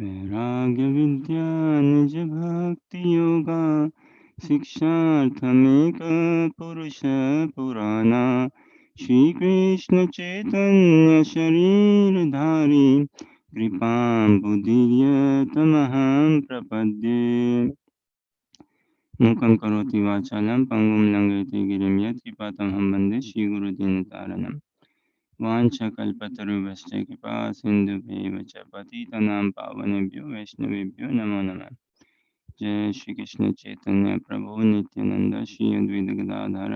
वैराग्य विद्या निज भक्ति योगा शिक्षार्थमेक पुरुष पुराना श्री कृष्ण चैतन्य शरीर धारी कृपां बुद्धिर्यतमहं प्रपद्ये मूकं करोति वाचालं पंगुं लंघयति गिरिं यत्कृपातमहं वन्दे श्रीगुरुदीनतारिणम् वाञ्छकल्पतरुभ्यश्च कृपा सिन्धुभ्यैव च पतितनां पावनेभ्यो वैष्णवेभ्यो नमो नमः। जय श्री कृष्ण चैतन्य प्रभु नित्यानंद श्री अद्वैत गदाधर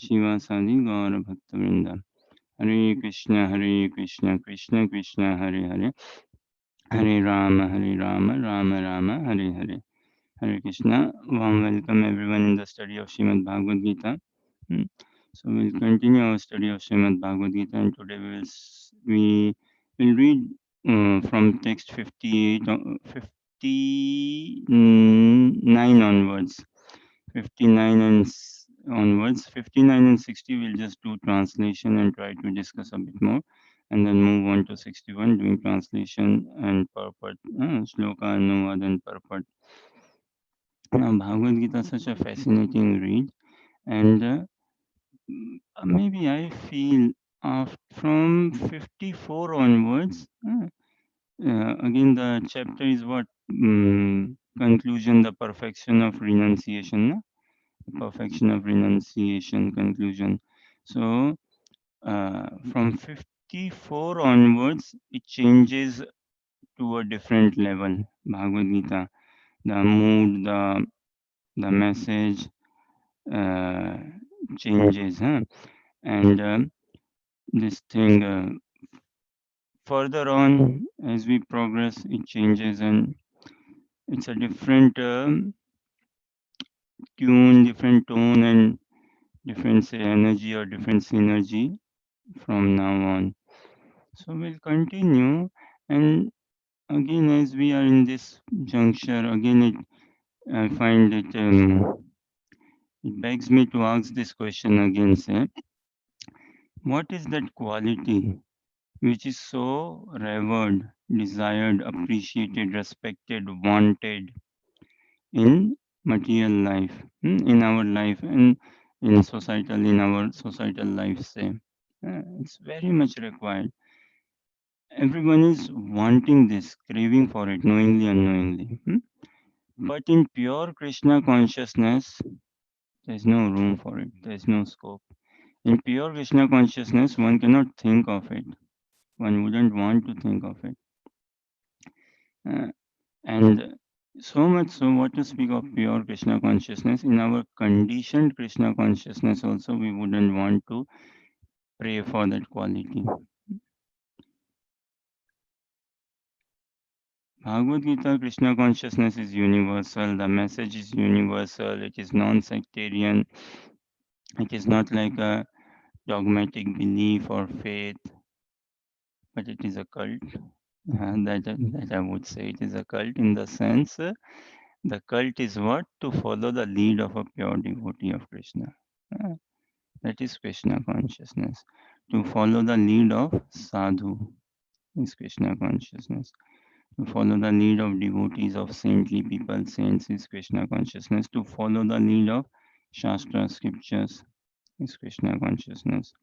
शिवासादि गौर भक्तवृंद। हरे कृष्ण कृष्ण कृष्ण हरे हरे, हरे Ram Ram Ram Hare Hare. Hare Krishna. Warm welcome everyone in the study of Srimad Bhagavad Gita. Hmm. So we'll continue our study of Srimad Bhagavad Gita, and today we will read from text 58, 59 onwards. 59 and onwards. 59 and 60 we'll just do translation and try to discuss a bit more, and then move on to 61 doing translation and purport, shloka anuvad and purport. Now, Bhagavad Gita is such a fascinating read, and maybe I feel from 54 onwards, again the chapter is what conclusion, the perfection of renunciation, na? The perfection of renunciation conclusion. So, from 54 onwards, it changes to a different level. Bhagavad Gita, the mood, the message uh, changes, huh? And this thing further on as we progress, it changes, and it's a different tune, different tone, and different say energy or different synergy from now on. So we'll continue, and again as we are in this juncture, again it I find it begs me to ask this question again. Say, what is that quality which is so revered, desired, appreciated, respected, wanted in material life, in our life, and in our societal life, say. It's very much required. Everyone is wanting this, craving for it, knowingly, unknowingly. But in pure Krishna consciousness, there's no room for it, there's no scope. In pure Krishna consciousness, one cannot think of it. One wouldn't want to think of it. Uh, And so much so, what to speak of pure Krishna consciousness, in our conditioned Krishna consciousness, also, we wouldn't want to pray for that quality. Bhagavad Gita, Krishna consciousness is universal, the message is universal, it is non sectarian, it is not like a dogmatic belief or faith, but it is a cult. That I would say it is a cult in the sense the cult is what? To follow the lead of a pure devotee of Krishna. Uh, That is Krishna consciousness. To follow the lead of sadhu is Krishna consciousness. To follow the lead of devotees of saintly people, saints is Krishna consciousness. To follow the lead of Shastra scriptures is Krishna consciousness.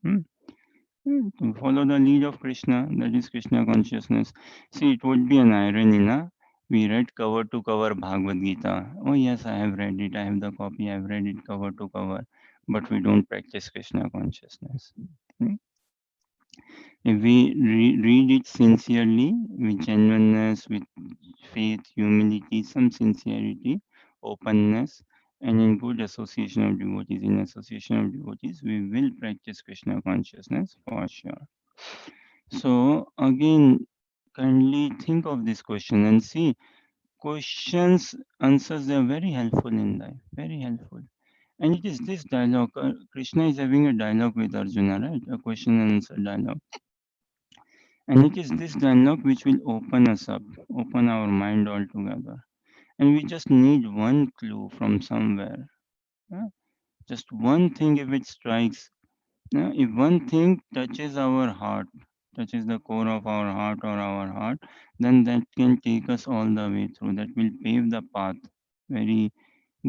To follow the lead of Krishna, that is Krishna consciousness. See, it would be an irony, na? We read cover to cover Bhagavad Gita. Oh, yes, I have read it. I have the copy. I have read it cover to cover. But we don't practice Krishna consciousness. Hmm? If we read it sincerely, with genuineness, with faith, humility, some sincerity, openness, and in good association of devotees, we will practice Krishna consciousness for sure. So, again, kindly think of this question and see questions, answers, they are very helpful in life, very helpful. And it is this dialogue, Krishna is having a dialogue with Arjuna, right? A question and answer dialogue. And it is this dialogue which will open us up, open our mind altogether. And we just need one clue from somewhere. Yeah? Just one thing, if it strikes, yeah? If one thing touches our heart, touches the core of our heart or our heart, then that can take us all the way through. That will pave the path, very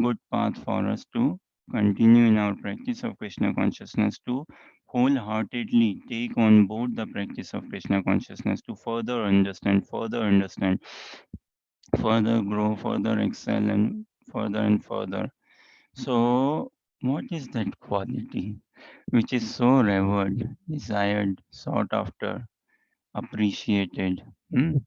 good path for us to continue in our practice of Krishna consciousness, to wholeheartedly take on board the practice of Krishna consciousness, to further understand, further grow, further excel, and further. So, what is that quality which is so revered, desired, sought after, appreciated? Hmm?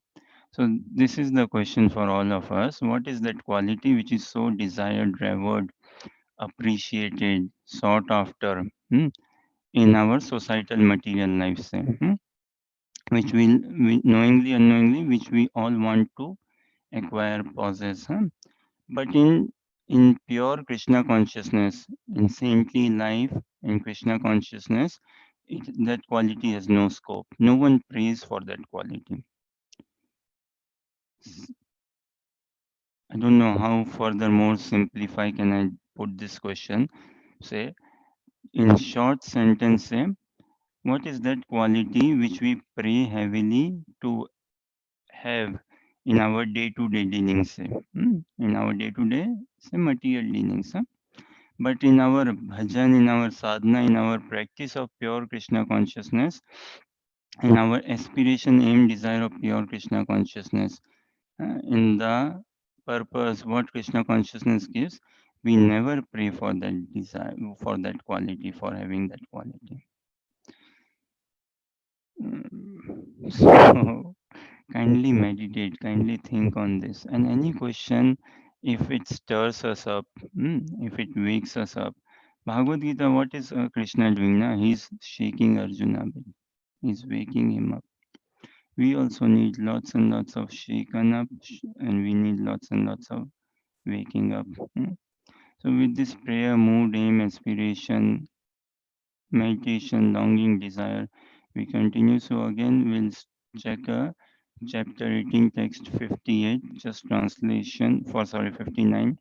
So, this is the question for all of us. What is that quality which is so desired, revered, appreciated, sought after, in our societal material lives, which we knowingly, unknowingly, which we all want to acquire, possess? But in pure Krishna consciousness, in saintly life, in Krishna consciousness, that quality has no scope. No one prays for that quality. I don't know how furthermore simplify can I put this question. Say, in short sentence, say, what is that quality which we pray heavily to have in our day-to-day dealings? Say, in our day-to-day, say, material dealings. But in our bhajan, in our sadhana, in our practice of pure Krishna consciousness, in our aspiration, aim, desire of pure Krishna consciousness, in the purpose what Krishna consciousness gives, we never pray for that desire, for that quality, for having that quality. So kindly meditate, kindly think on this. And any question, if it stirs us up, if it wakes us up. Bhagavad Gita, what is Krishna doing now? He's shaking Arjuna a bit. He's waking him up. We also need lots and lots of shaken up, and we need lots and lots of waking up. So, with this prayer, mood, aim, aspiration, meditation, longing, desire, we continue. So, again, we'll check chapter 18, text 58, just translation for, sorry, 59,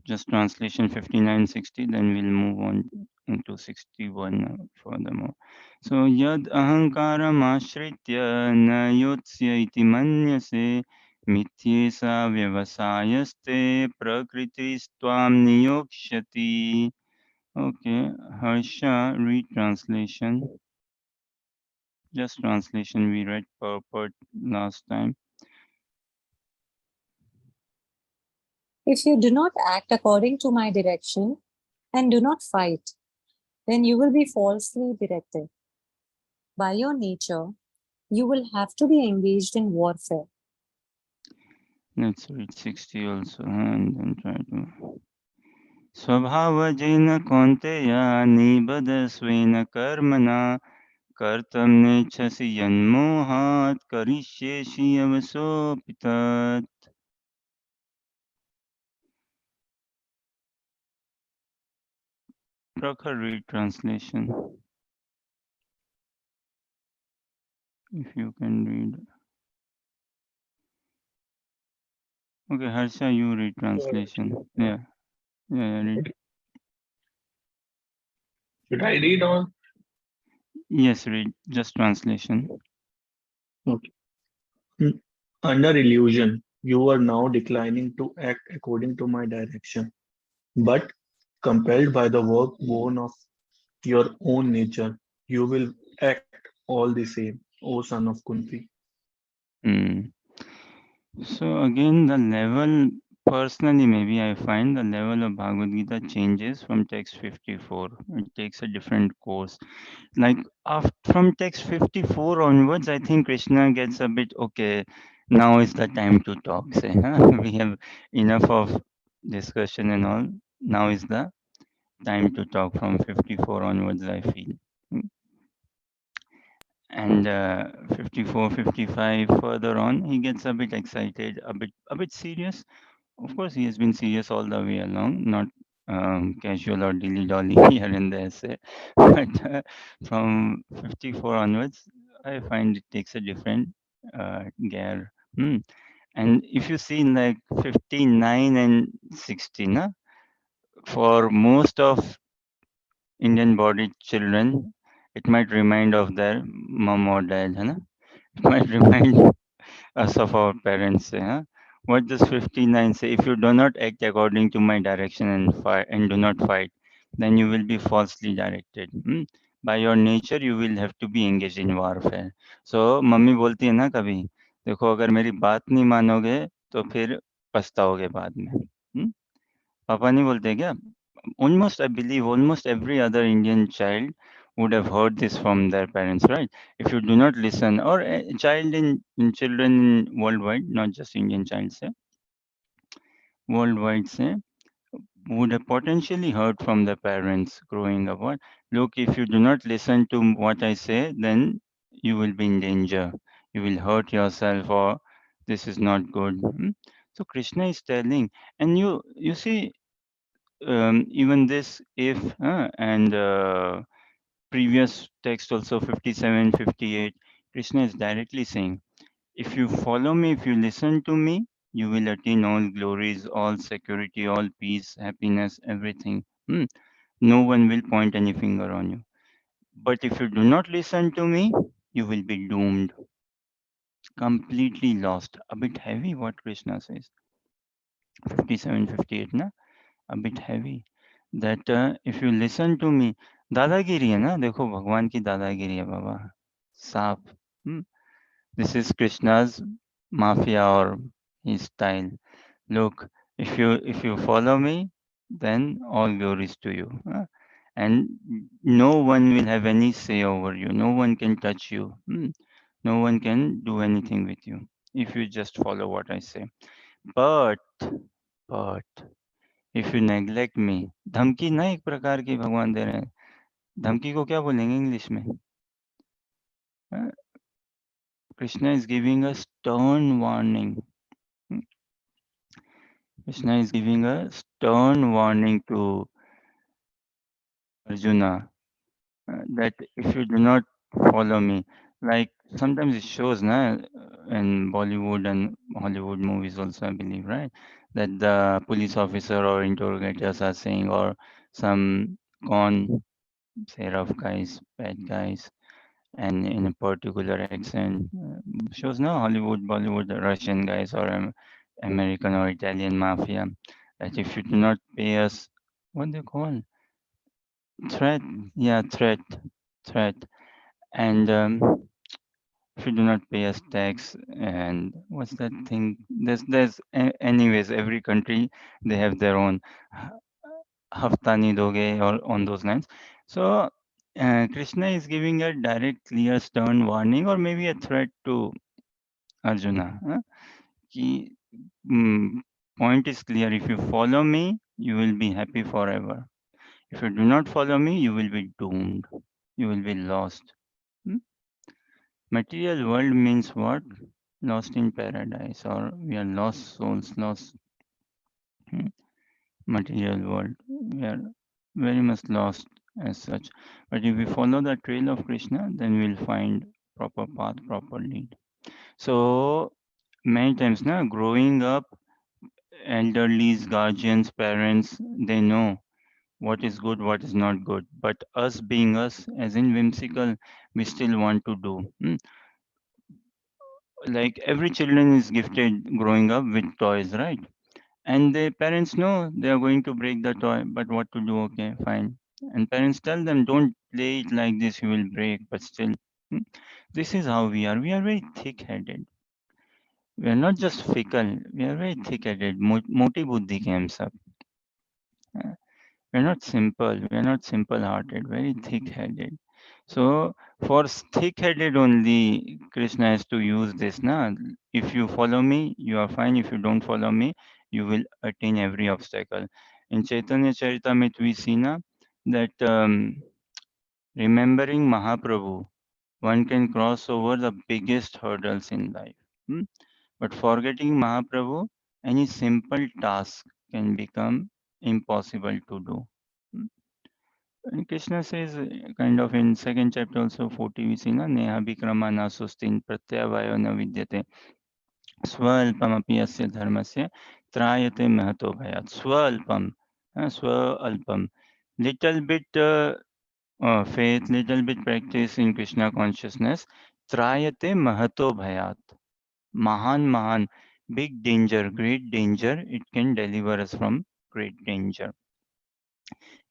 just translation 59, 60, then we'll move on into 61 furthermore. So, yad ahankaram ashritya na yotsya iti manyase mityesa vyavasayaste prakritistvam niyokshati. Okay, Harsha, read translation. Just translation we read purport last time. If you do not act according to my direction and do not fight, then you will be falsely directed. By your nature, you will have to be engaged in warfare. Let's read 60 also and then try to. स्वभावजेन कौन्तेय निबद्धस्वेन कर्मणा कर्तुं नेच्छसि यन्मोहात् करिष्यसि यवसोऽपि तत्. Prakhar, read translation. If you can read. Okay, Harsha, you read translation. Yeah, read. Should I read on? Yes, read. Just translation. Okay. Mm. Under illusion, you are now declining to act according to my direction, but compelled by the work born of your own nature, you will act all the same, O son of Kunti. Hmm. So again, the level, personally, maybe I find the level of Bhagavad Gita changes from text 54. It takes a different course. Like from text 54 onwards, I think Krishna gets a bit okay. Now is the time to talk. Say, we have enough of discussion and all. Now is the time to talk from 54 onwards, I feel. And 54, 55 further on, he gets a bit excited, a bit serious. Of course, he has been serious all the way along, not casual or dilly dolly here and there, say. But from 54 onwards, I find it takes a different gear. And if you see like 59 and 60, na, for most of Indian bodied children, it might remind of their mom or dad, है ना? It might remind us of our parents say, huh? What does 59 say? If you do not act according to my direction and fight and do not fight, then you will be falsely directed. By your nature, you will have to be engaged in warfare. So mummy बोलती है ना कभी, देखो अगर मेरी बात नहीं मानोगे तो फिर पछताओगे बाद में. पापा नहीं बोलते क्या? Almost, I believe, almost every other Indian child would have heard this from their parents, right? If you do not listen, or a child in children worldwide, not just Indian child, say, worldwide, say, would have potentially heard from their parents growing up. What? Look, if you do not listen to what I say, then you will be in danger. You will hurt yourself, or this is not good. So Krishna is telling, and you see, even this if and previous text also 57, 58, Krishna is directly saying, if you follow me, if you listen to me, you will attain all glories, all security, all peace, happiness, everything. No one will point any finger on you. But if you do not listen to me, you will be doomed, completely lost. A bit heavy what Krishna says. 57, 58, na? A bit heavy. That if you listen to me, दादागिरी है ना, देखो भगवान की दादागिरी है बाबा, साफ. This is Krishna's mafia or his style. Look, if you follow me, then all glories to you. And no one will have any say over you. No one can touch you. No one can do anything with you if you just follow what I say. But, but if you neglect me, धमकी ना एक प्रकार की भगवान दे रहे हैं. धमकी को क्या बोलेंगे इंग्लिश में? Krishna is giving a stern warning. Krishna is giving a stern warning to Arjuna, that if you do not follow me, like sometimes it shows na, in Bollywood and Hollywood movies also, I believe, right, that the police officer or interrogators are saying, or some con say rough guys, bad guys, and in a particular accent. Shows no Hollywood, Bollywood, Russian guys, or American or Italian mafia. That if you do not pay us, what they call threat, yeah, threat, and if you do not pay us tax, and what's that thing? Anyways, every country they have their own hafta nahi doge or on those lines. So Krishna is giving a direct, clear, stern warning, or maybe a threat to Arjuna. Ki, point is clear. If you follow me, you will be happy forever. If you do not follow me, you will be doomed. You will be lost. Hmm? Material world means what? Lost in paradise, or we are lost souls, lost. Hmm? Material world. We are very much lost as such. But if we follow the trail of Krishna, then we'll find proper path, proper lead. So many times now, growing up, elderlies, guardians, parents, they know what is good, what is not good. But us being us, as in whimsical, we still want to do. Like every children is gifted growing up with toys, right? And the parents know they are going to break the toy, but what to do? Okay, fine. And parents tell them, don't play it like this, you will break, but still. hmm, This is how we are. We are very thick headed. We are not just fickle, we are very thick headed. Moti buddhi ke hum sab. We are not simple, we are not simple hearted, very thick headed. So, for thick headed only, Krishna has to use this. Na? If you follow me, you are fine. If you don't follow me, you will attain every obstacle. In Chaitanya Charitamrita, we see na, that remembering Mahaprabhu, one can cross over the biggest hurdles in life. Hmm? But forgetting Mahaprabhu, any simple task can become impossible to do. Hmm? And Krishna says, kind of in second chapter also 40, we see na neha vikrama na sustin pratyavayo na vidyate swalpamapi asya dharmasya trayate mahato bhayat. Swalpam, swalpam. Little bit faith, little bit practice in Krishna consciousness. Trayate mahato bhayat. Mahan, big danger, great danger. It can deliver us from great danger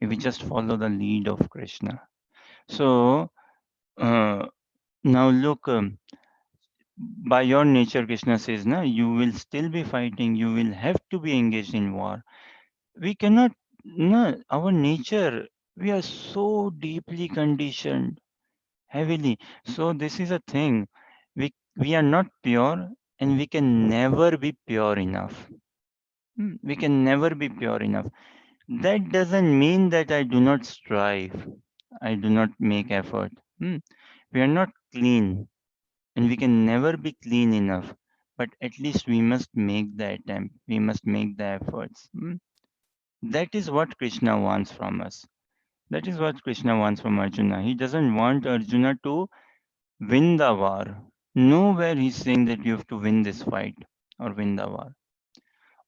if we just follow the lead of Krishna. So uh, now look, by your nature, Krishna says, na, you will still be fighting. You will have to be engaged in war. We cannot, no, our nature, we are so deeply conditioned, heavily. So this is a thing. We are not pure, and we can never be pure enough. We can never be pure enough. That doesn't mean that I do not strive. I do not make effort. We are not clean, and we can never be clean enough. But at least we must make the attempt. We must make the efforts. That is what Krishna wants from us. That is what Krishna wants from Arjuna. He doesn't want Arjuna to win the war. Nowhere he's saying that you have to win this fight or win the war.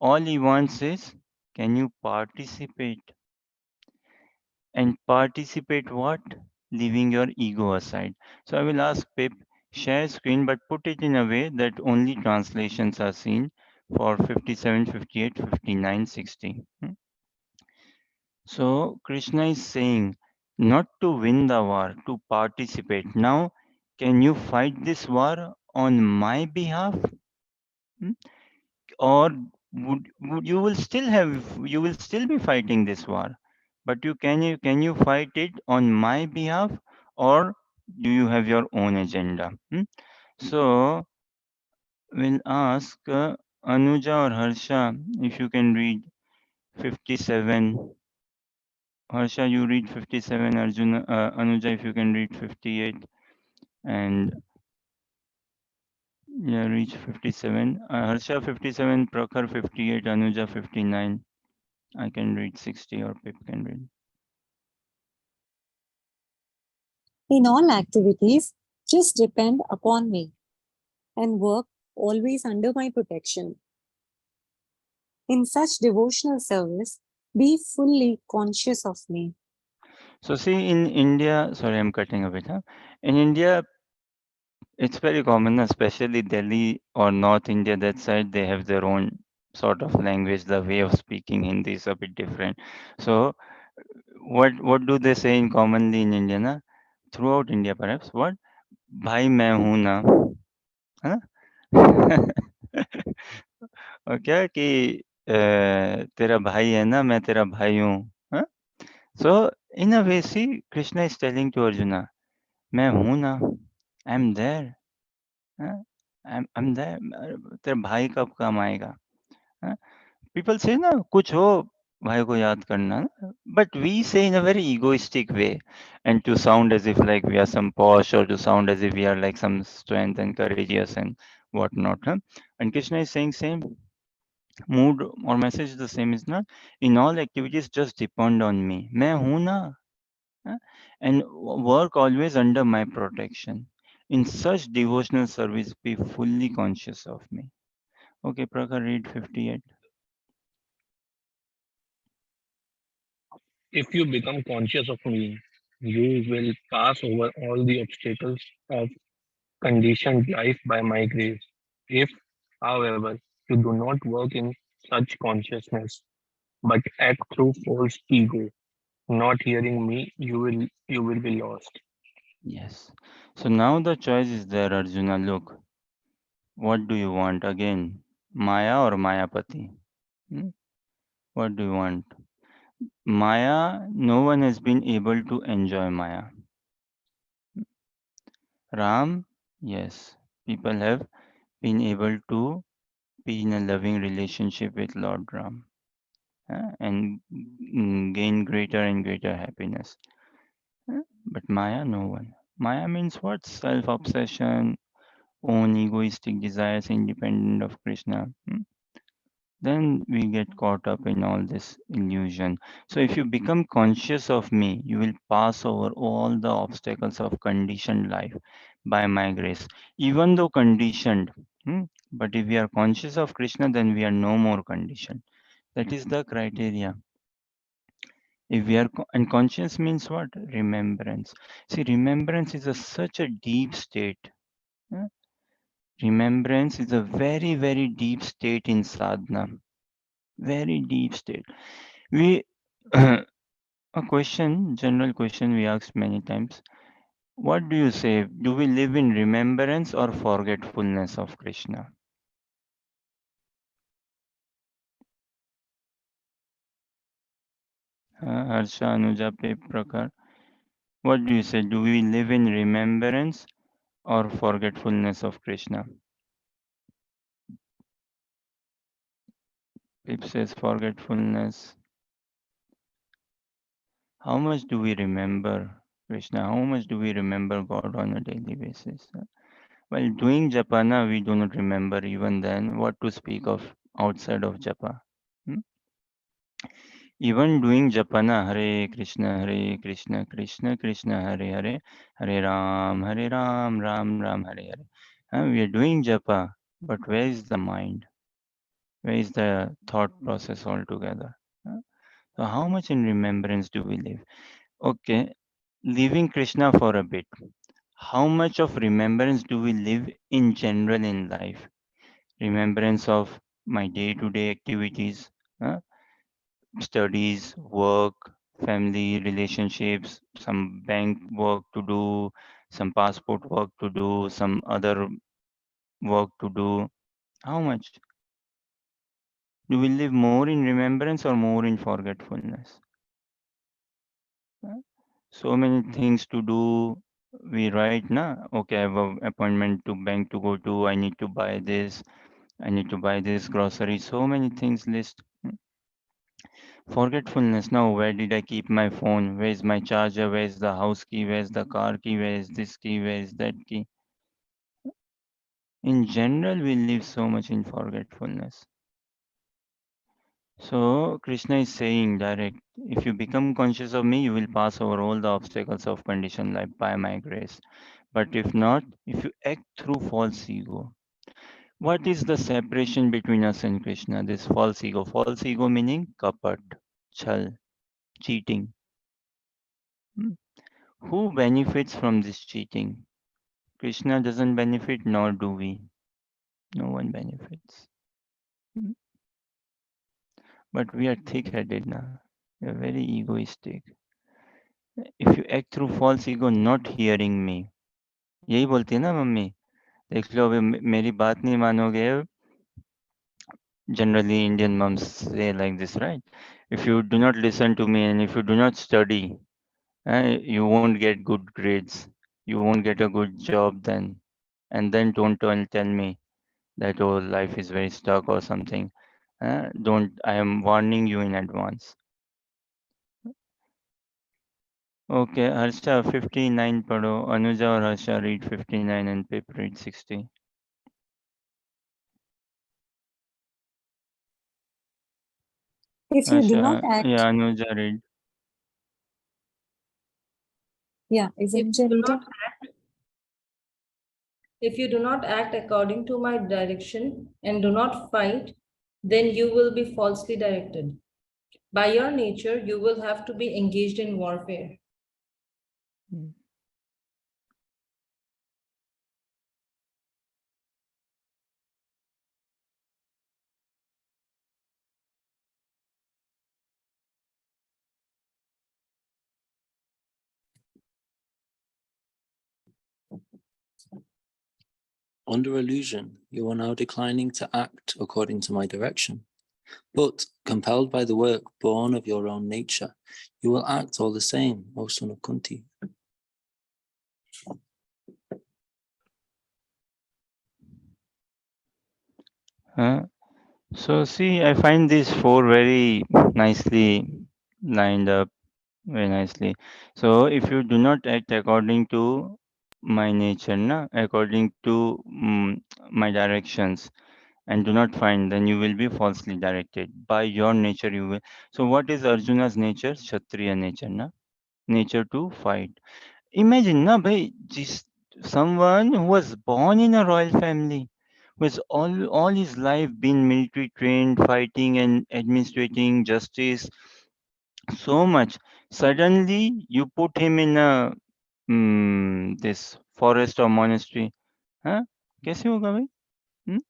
All he wants is, can you participate? And participate what? Leaving your ego aside. So I will ask Pip, share screen but put it in a way that only translations are seen for 57, 58, 59, 60. So Krishna is saying not to win the war, to participate. Now, can you fight this war on my behalf? Hmm? Or would you will still be fighting this war, but you fight it on my behalf, or do you have your own agenda? So we'll ask Anuja or Harsha if you can read 57. Harsha, you read 57. Arjuna, Anuja, if you can read 58, and yeah, reach 57. Harsha 57, Prakhar 58, Anuja 59. I can read 60 or Pip can read. In all activities, just depend upon me and work always under my protection. In such devotional service, be fully conscious of me. So see in India, sorry, I'm cutting a bit. Huh? In India, it's very common, especially Delhi or North India, that side, they have their own sort of language. The way of speaking Hindi is a bit different. So what do they say in commonly in India? Na? Throughout India, perhaps. What? भाई मैं हूँ ना, है ना? और क्या कि तेरा भाई है ना, मैं तेरा भाई हूँ. हाँ? So in a way, see, Krishna is telling to Arjuna, मैं हूँ ना, I'm there. हाँ? I'm there. तेरा भाई कब काम आएगा? हाँ? People say ना, कुछ हो भाई को याद करना, but we say in a very egoistic way, and to sound as if like we are some posh, or to sound as if we are like some strength and courageous and whatnot. Huh? And Krishna is saying same mood or message is the same, is not in all activities just depend on me. मैं हूँ ना, huh? And work always under my protection. In such devotional service, be fully conscious of me. Okay, Prakhar, read 58. If you become conscious of me, you will pass over all the obstacles of conditioned life by my grace. If, however, you do not work in such consciousness, but act through false ego, not hearing me, you will be lost. Yes. So now the choice is there, Arjuna. Look, what do you want again? Maya or Mayapati? Hmm? What do you want? Maya, no one has been able to enjoy Maya. Ram, yes, people have been able to be in a loving relationship with Lord Ram, and gain greater and greater happiness. But Maya, no one. Maya means what? Self obsession, own egoistic desires independent of Krishna. Then we get caught up in all this illusion. So if you become conscious of me, you will pass over all the obstacles of conditioned life by my grace. Even though conditioned, but if we are conscious of Krishna, then we are no more conditioned. That is the criteria. If we are and conscious means what? Remembrance. See, remembrance is such a deep state. huh? Remembrance is a very, very deep state in sadhana. Very deep state. We a question, general question we asked many times. What do you say? Do we live in remembrance or forgetfulness of Krishna? Harsha, Anuja, Prakar. What do you say? Do we live in remembrance or forgetfulness of Krishna? Pip says forgetfulness. How much do we remember Krishna? How much do we remember God on a daily basis? While doing japana, we do not remember even then. What to speak of outside of japa? Hmm? Even doing japana, Hare Krishna, Krishna Krishna, Hare Hare, Hare Ram, Ram Ram, Hare Hare. We are doing japa, but where is the mind? Where is the thought process altogether? Huh? So how much in remembrance do we live? Okay, leaving Krishna for a bit. How much of remembrance do we live in general in life? Remembrance of my day-to-day activities, huh? Studies, work, family, relationships, some bank work to do, some passport work to do, some other work to do. How much? Do we live more in remembrance or more in forgetfulness? Huh? So many things to do. We write, na? Okay, I have an appointment to bank to go to. I need to buy this. I need to buy this grocery. So many things list. Forgetfulness. Now, where did I keep my phone? Where is my charger? Where is the house key? Where is the car key? Where is this key? Where is that key? In general, we live so much in forgetfulness. So, Krishna is saying direct, if you become conscious of me, you will pass over all the obstacles of conditioned life by my grace. But if not, if you act through false ego, what is the separation between us and Krishna? This false ego. False ego meaning kapat, chal, cheating. Hmm. Who benefits from this cheating? Krishna doesn't benefit, nor do we. No one benefits. Hmm. But we are thick headed now. We are very egoistic. If you act through false ego, not hearing me. यही बोलती है ना mummy. देख लो अभी मेरी बात नहीं मानोगे. Generally, Indian moms say like this, right? If you do not listen to me and if you do not study, you won't get good grades. You won't get a good job then. And then don't tell me that, oh, life is very stuck or something. Don't, I am warning you in advance. Okay, Harsha 59 पढ़ो. Anuja और Harsha read 59 and Pip read 60. If you do not Harsha, act, yeah, Anuja read. yeah, is If Anuja you do reading? not act, if you do not act according to my direction and do not fight, then you will be falsely directed. By your nature, you will have to be engaged in warfare. Hmm. Under illusion, you are now declining to act according to my direction. But, compelled by the work born of your own nature, you will act all the same, O son of Kunti. So see, I find these four very nicely lined up, very nicely. So if you do not act according to my nature, na, according to my directions, and do not find, then you will be falsely directed. By your nature, you will. So what is Arjuna's nature? Kshatriya nature, na? Nature to fight. Imagine, na, bhai, just someone who was born in a royal family, who has all his life been military trained, fighting and administrating justice, so much. Suddenly, you put him in a this forest or monastery. Huh? कैसे होगा भाई? Hmm?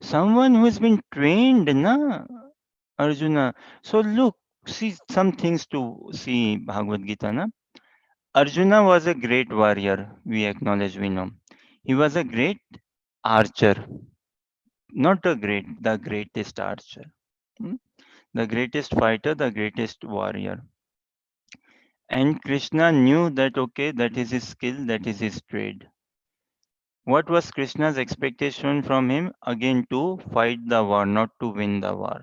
Someone who has been trained, na, Arjuna. So look, see some things to see Bhagavad Gita, na. Arjuna was a great warrior, we acknowledge, we know. He was a great archer, not a great, the greatest archer. Hmm? The greatest fighter, the greatest warrior. And Krishna knew that, okay, that is his skill, that is his trade. What was Krishna's expectation from him? Again, to fight the war, not to win the war.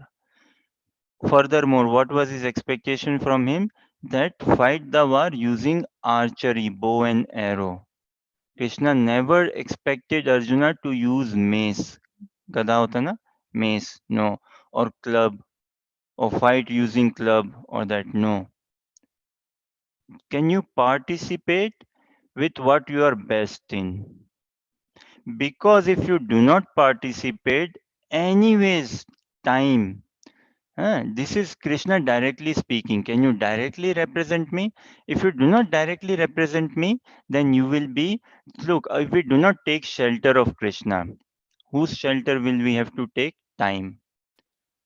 Furthermore, what was his expectation from him? That fight the war using archery, bow and arrow. Krishna never expected Arjuna to use mace. Gada hota na? Mace, no. Or club, or fight using club, or that, no. Can you participate with what you are best in? Because if you do not participate, anyways, time. This is Krishna directly speaking. Can you directly represent me? If you do not directly represent me, then you will be. Look, if we do not take shelter of Krishna, whose shelter will we have to take? Time.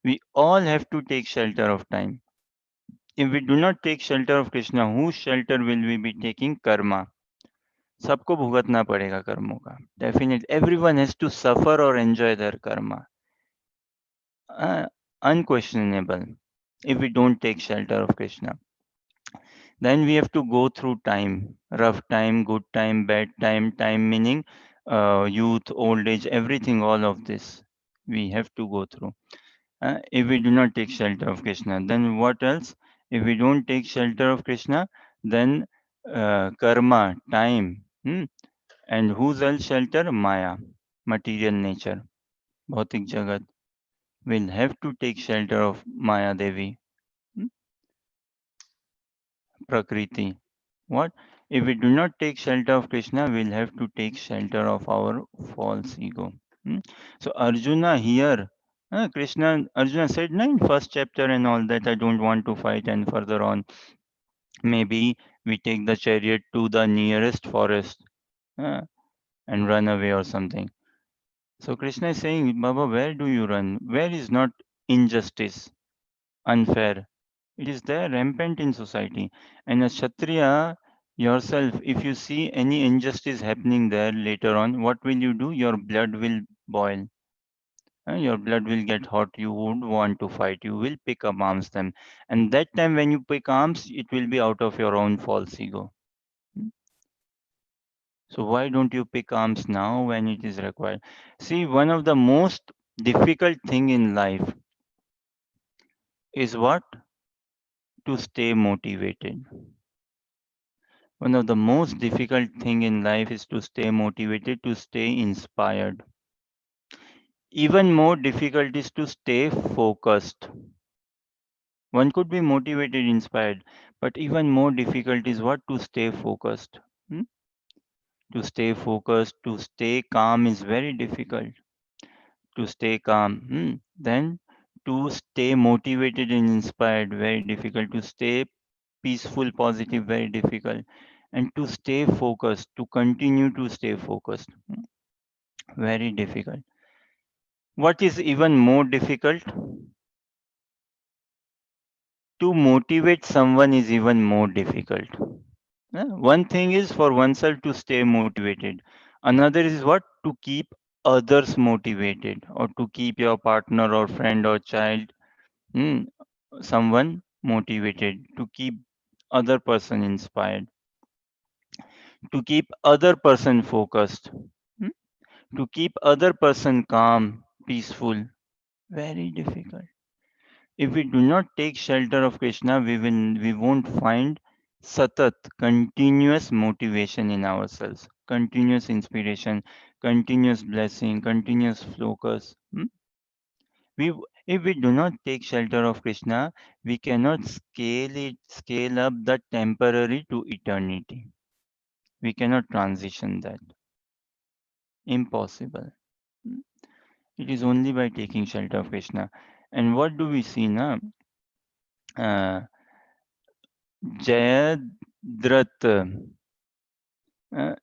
We all have to take shelter of time. If we do not take shelter of Krishna, whose shelter will we be taking? Karma. सबको भुगतना पड़ेगा कर्मों का. Definitely, everyone has to suffer or enjoy their karma. Unquestionable. If we don't take shelter of Krishna, then we have to go through time, rough time, good time, bad time, time meaning youth, old age, everything, all of this we have to go through. If we do not take shelter of Krishna, then what else? If we don't take shelter of Krishna, then karma, time, and whose else shelter? Maya, material nature, bhautik jagat. Will have to take shelter of Maya Devi, hmm, Prakriti. What? If we do not take shelter of Krishna, we'll have to take shelter of our false ego. Hmm? So Arjuna here, Arjuna said no, in first chapter and all that I don't want to fight, and further on, maybe we take the chariot to the nearest forest uh, and run away or something. So Krishna is saying, Baba, where do you run? Where is not injustice, unfair? It is there rampant in society. And as Kshatriya yourself, if you see any injustice happening there later on, what will you do? Your blood will boil. Your blood will get hot. You would want to fight. You will pick up arms them. And that time when you pick arms, it will be out of your own false ego. Hmm? So why don't you pick arms now when it is required? See, one of the most difficult thing in life is what? To stay motivated. One of the most difficult thing in life is to stay motivated, to stay inspired. Even more difficult is to stay focused. One could be motivated, inspired, but even more difficult is what? To stay focused. Hmm? To stay focused, to stay calm is very difficult. To stay calm. Then to stay motivated and inspired, very difficult. To stay peaceful, positive, very difficult. And to stay focused, to continue to stay focused, very difficult. What is even more difficult? To motivate someone is even more difficult. One thing is for oneself to stay motivated. Another is what? To keep others motivated, or to keep your partner or friend or child, hmm, someone motivated, to keep other person inspired, to keep other person focused, hmm, to keep other person calm, peaceful. Very difficult. If we do not take shelter of Krishna, we won't find satat, continuous motivation in ourselves, continuous inspiration, continuous blessing, continuous focus. We, if we do not take shelter of Krishna, we cannot scale up the temporary to eternity. We cannot transition that. Impossible. Hmm? It is only by taking shelter of Krishna. And what do we see now? Uh, Jayadrat,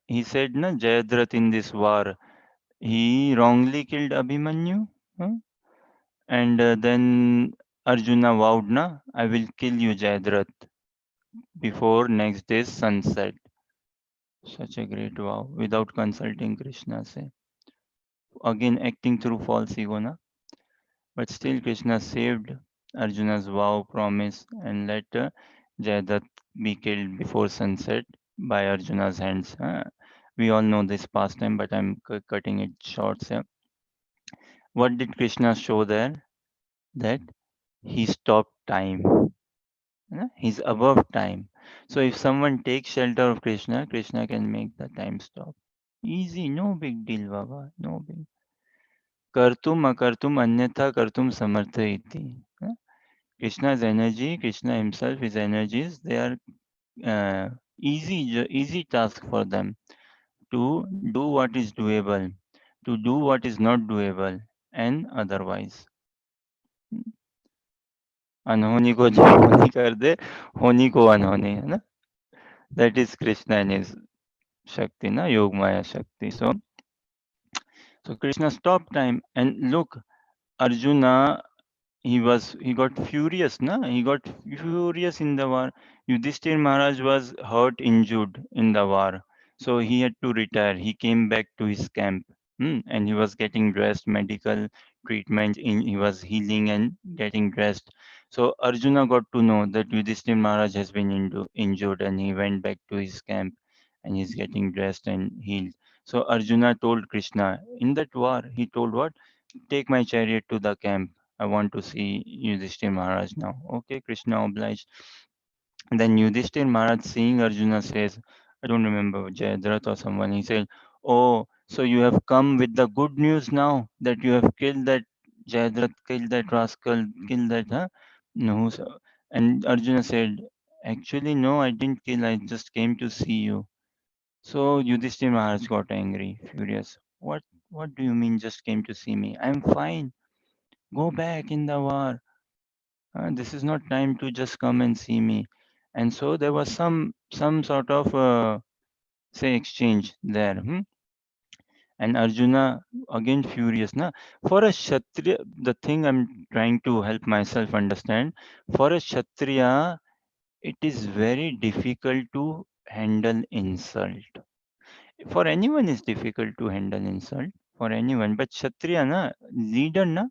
He said, na, Jayadratha in this war, he wrongly killed Abhimanyu. Huh? And then Arjuna vowed, na, I will kill you, Jayadratha, before next day's sunset. Such a great vow, without consulting Krishna, say. Again, acting through false ego, na? But still, Krishna saved Arjuna's vow, promise, and let Jayadath be killed before sunset by Arjuna's hands. We all know this pastime, but I'm cutting it short. So, what did Krishna show there? That he stopped time. He's above time. So if someone takes shelter of Krishna, Krishna can make the time stop. Easy, no big deal, Baba. No big. Kartum akartum anyatha kartum samartha iti. Krishna's energy, Krishna himself, his energies, they are easy task for them to do what is doable, to do what is not doable, and otherwise. अनहोनी को जो होनी कर दे, होनी को अनहोनी, है ना? That is Krishna and his Shakti, na? Yog Maya Shakti. So Krishna stopped time and look, Arjuna, he got furious, na? He got furious in the war. Yudhishthir Maharaj was hurt, injured in the war. So he had to retire. He came back to his camp. And he was getting dressed, medical treatment, he was healing and getting dressed. So Arjuna got to know that Yudhishthir Maharaj has been injured and he went back to his camp and he's getting dressed and healed. So Arjuna told Krishna, in that war, he told what? Take my chariot to the camp. I want to see Yudhishthir Maharaj now. Okay, Krishna obliged. And then Yudhishthir Maharaj seeing Arjuna says, I don't remember, Jayadratha or someone, he said, oh, so you have come with the good news now that you have killed that Jayadratha, killed that rascal, killed that, huh? No, sir. And Arjuna said, actually, no, I didn't kill, I just came to see you. So Yudhishthir Maharaj got angry, furious. What do you mean just came to see me? I'm fine. Go back in the war. This is not time to just come and see me. And so there was some sort of say exchange there. And Arjuna again furious. Na? For a Kshatriya, the thing I'm trying to help myself understand, for a Kshatriya, it is very difficult to handle insult. For anyone is difficult to handle insult. For anyone. But Kshatriya, na, leader.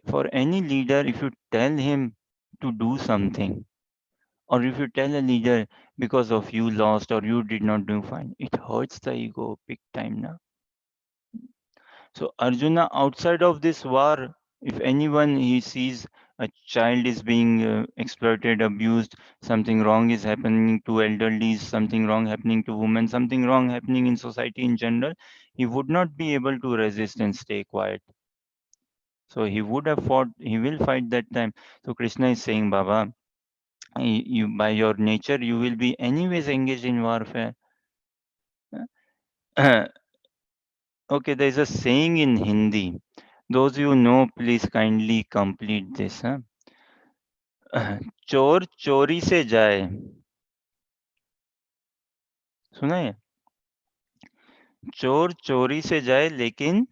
For any leader, if you tell him to do something, or if you tell a leader because of you lost or you did not do fine, it hurts the ego big time now. So Arjuna, outside of this war, if anyone he sees a child is being exploited, abused, something wrong is happening to elderly, something wrong happening to women, something wrong happening in society in general, he would not be able to resist and stay quiet. So he would have fought, he will fight that time. So Krishna is saying, Baba, you by your nature, you will be anyways engaged in warfare. Okay, there is a saying in Hindi. Those you know, please kindly complete this. चोर चोरी से जाए सुना है चोर चोरी से जाए लेकिन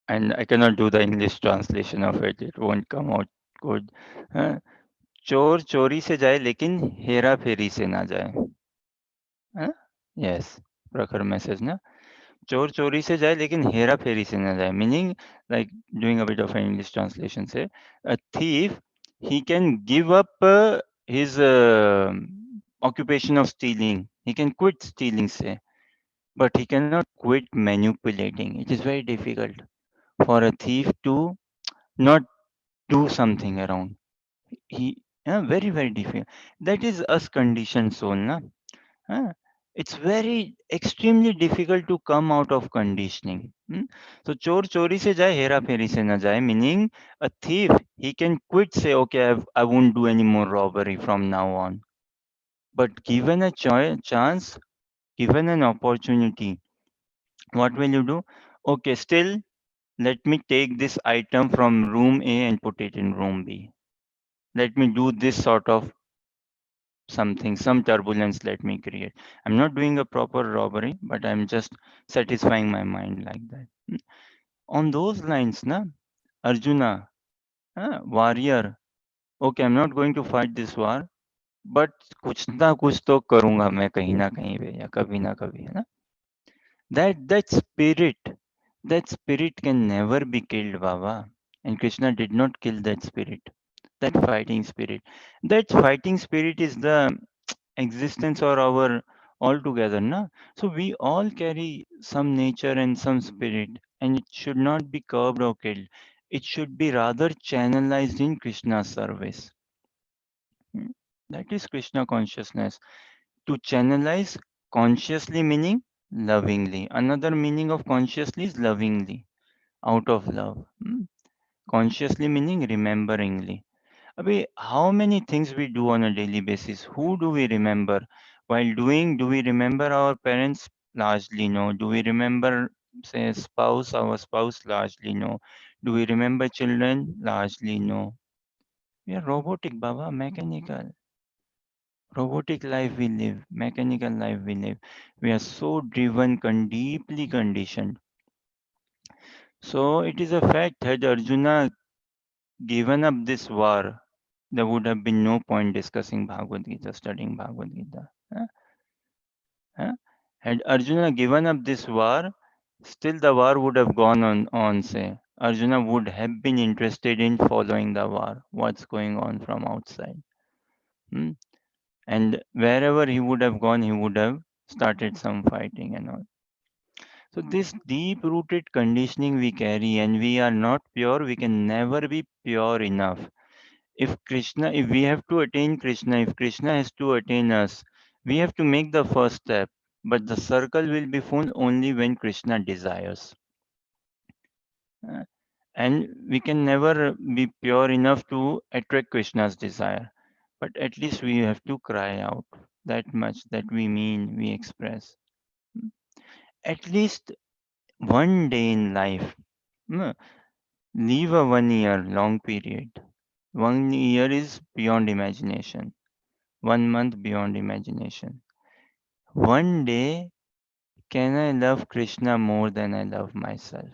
and I cannot do the English translation of it. It won't come out good. हाँ, चोर चोरी से जाए लेकिन हेरा फेरी से ना जाए. हाँ? Yes, प्रखर message ना. चोर चोरी से जाए लेकिन हेरा फेरी से ना जाए. Meaning, like doing a bit of an English translation, say a thief, he can give up his occupation of stealing. He can quit stealing, say, but he cannot quit manipulating. It is very difficult for a thief to not do something around. He very very difficult. That is us conditioned soul, na? Huh? It's very extremely difficult to come out of conditioning. So chor chori se jaye, hera pheri se na jaye. Meaning a thief, he can quit, say, okay, I won't do any more robbery from now on. But given a chance, given an opportunity, what will you do? Okay, still Let me take this item from room A and put it in room B. Let me do this sort of something, some turbulence let me create. I'm not doing a proper robbery, but I'm just satisfying my mind like that. On those lines, na, Arjuna, warrior, okay, I'm not going to fight this war, but कुछ ना कुछ तो करूंगा मैं कहीं ना कहीं पे या कभी ना कभी, है ना? That spirit can never be killed, Baba. And Krishna did not kill that spirit, that fighting spirit. That fighting spirit is the existence or our altogether, na? So we all carry some nature and some spirit, and it should not be curbed or killed. It should be rather channelized in Krishna's service. Hmm. That is Krishna consciousness. To channelize consciously meaning lovingly. Another meaning of consciously is lovingly, out of love. Consciously meaning rememberingly. Abhi, how many things we do on a daily basis? Who do we remember? While doing, do we remember our parents? Largely no. Do we remember, say, spouse, our spouse? Largely no. Do we remember children? Largely no. We are robotic, Baba, mechanical. Robotic life we live, mechanical life we live. We are so driven, deeply conditioned. So it is a fact, had Arjuna given up this war, there would have been no point discussing Bhagavad Gita, studying Bhagavad Gita. Huh? Huh? Had Arjuna given up this war, still the war would have gone on, say. Arjuna would have been interested in following the war, what's going on from outside. Hmm? And wherever he would have gone, he would have started some fighting and all. So this deep rooted conditioning we carry, and we are not pure, we can never be pure enough. If we have to attain Krishna, if Krishna has to attain us, we have to make the first step. But the circle will be full only when Krishna desires. Uh, And we can never be pure enough to attract Krishna's desire. But at least we have to cry out that much that we mean, we express. At least one day in life. No, leave a 1 year long period. 1 year is beyond imagination. 1 month beyond imagination. One day, can I love Krishna more than I love myself?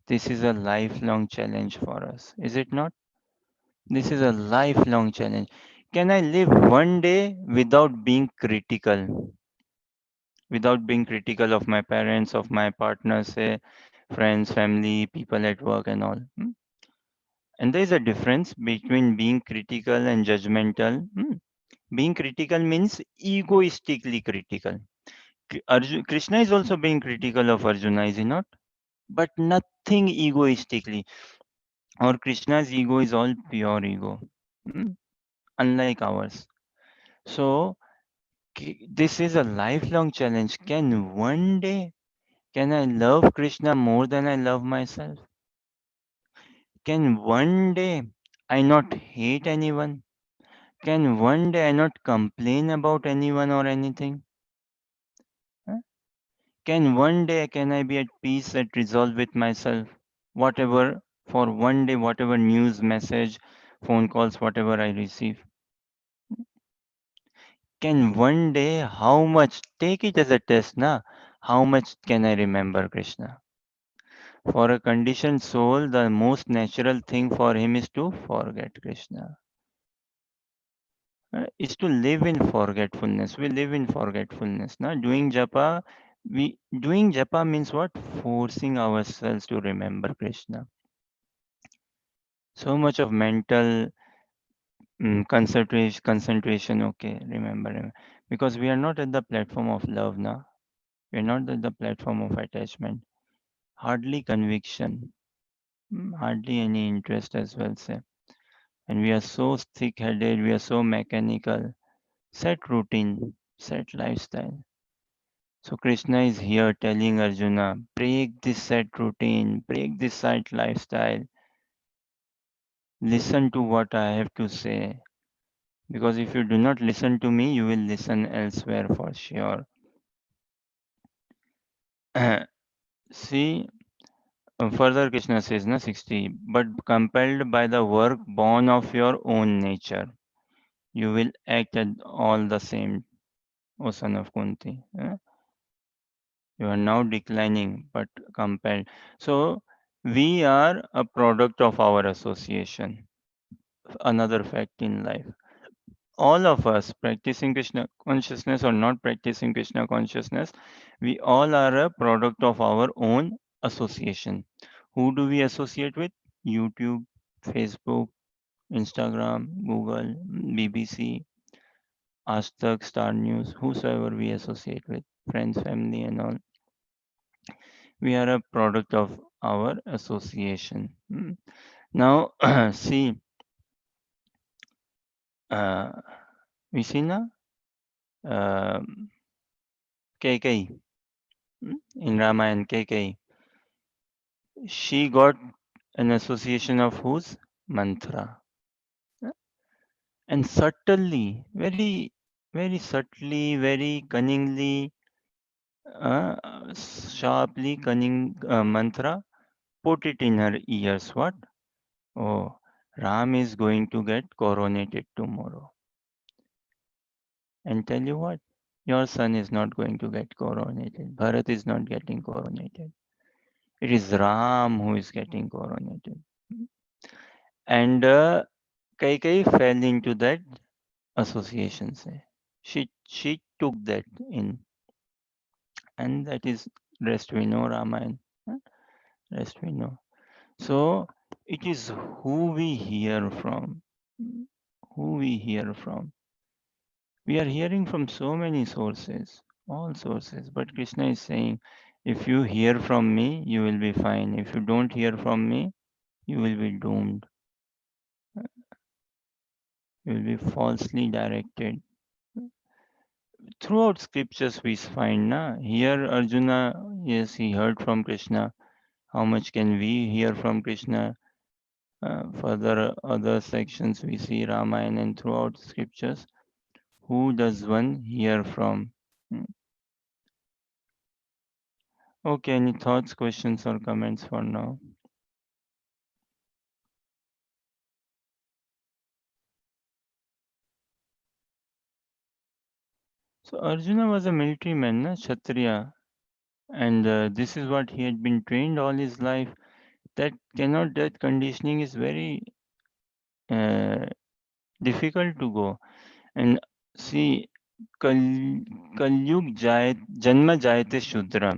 This is a lifelong challenge for us, is it not? This is a lifelong challenge. Can I live one day without being critical? Without being critical of my parents, of my partners, say, friends, family, people at work, and all. And there is a difference between being critical and judgmental. Being critical means egoistically critical. Krishna is also being critical of Arjuna, is he not? But nothing egoistically. Or Krishna's ego is all pure ego, hmm, unlike ours. So this is a lifelong challenge. Can I love Krishna more than I love myself? Can one day I not hate anyone? Can one day I not complain about anyone or anything? Huh? Can I be at peace at resolve with myself? Whatever for one day, whatever news, message, phone calls, whatever I receive. Can one day how much take it as a test, na? How much can I remember Krishna? For a conditioned soul, the most natural thing for him is to forget Krishna. Is to live in forgetfulness. We live in forgetfulness. Na? Doing japa means what? Forcing ourselves to remember Krishna. So much of mental concentration. Okay, remember, because we are not at the platform of love now. We are not at the platform of attachment. Hardly conviction. Hardly any interest as well. Say, and we are so thick-headed. We are so mechanical. Set routine. Set lifestyle. So Krishna is here telling Arjuna, break this set routine, break this set lifestyle, listen to what I have to say. Because if you do not listen to me, you will listen elsewhere for sure. See, Further Krishna says, na 60, but compelled by the work born of your own nature, you will act at all the same, O son of Kunti. You are now declining, but compelled. So we are a product of our association. Another fact in life. All of us, practicing Krishna consciousness or not practicing Krishna consciousness, we all are a product of our own association. Who do we associate with? YouTube, Facebook, Instagram, Google, BBC, Aaj Star News, whosoever we associate with, friends, family, and all. We are a product of our association. Now, see, uh, we see now, KK in Ramayana, KK. She got an association of whose? Mantra. And subtly, very subtly, very cunningly, sharply cunning mantra, put it in her ears. What? Oh, Ram is going to get coronated tomorrow. And tell you what, your son is not going to get coronated. Bharat is not getting coronated. It is Ram who is getting coronated. And Kaikai fell into that association. Say. She took that in. And that is rest we know, Ramayana. Rest we know. So it is who we hear from. Who we hear from. We are hearing from so many sources, all sources. But Krishna is saying, if you hear from me, you will be fine. If you don't hear from me, you will be doomed. You will be falsely directed. Throughout scriptures we find, na, here Arjuna, yes, he heard from Krishna. How much can we hear from Krishna? Further, other sections we see Ramayana and throughout scriptures. Who does one hear from? Okay, any thoughts, questions, or comments for now? So Arjuna was a military man, na, Kshatriya, and this is what he had been trained all his life. That conditioning is very uh, difficult to go. And see, कल कलयुग जाय जन्म जायते शूद्र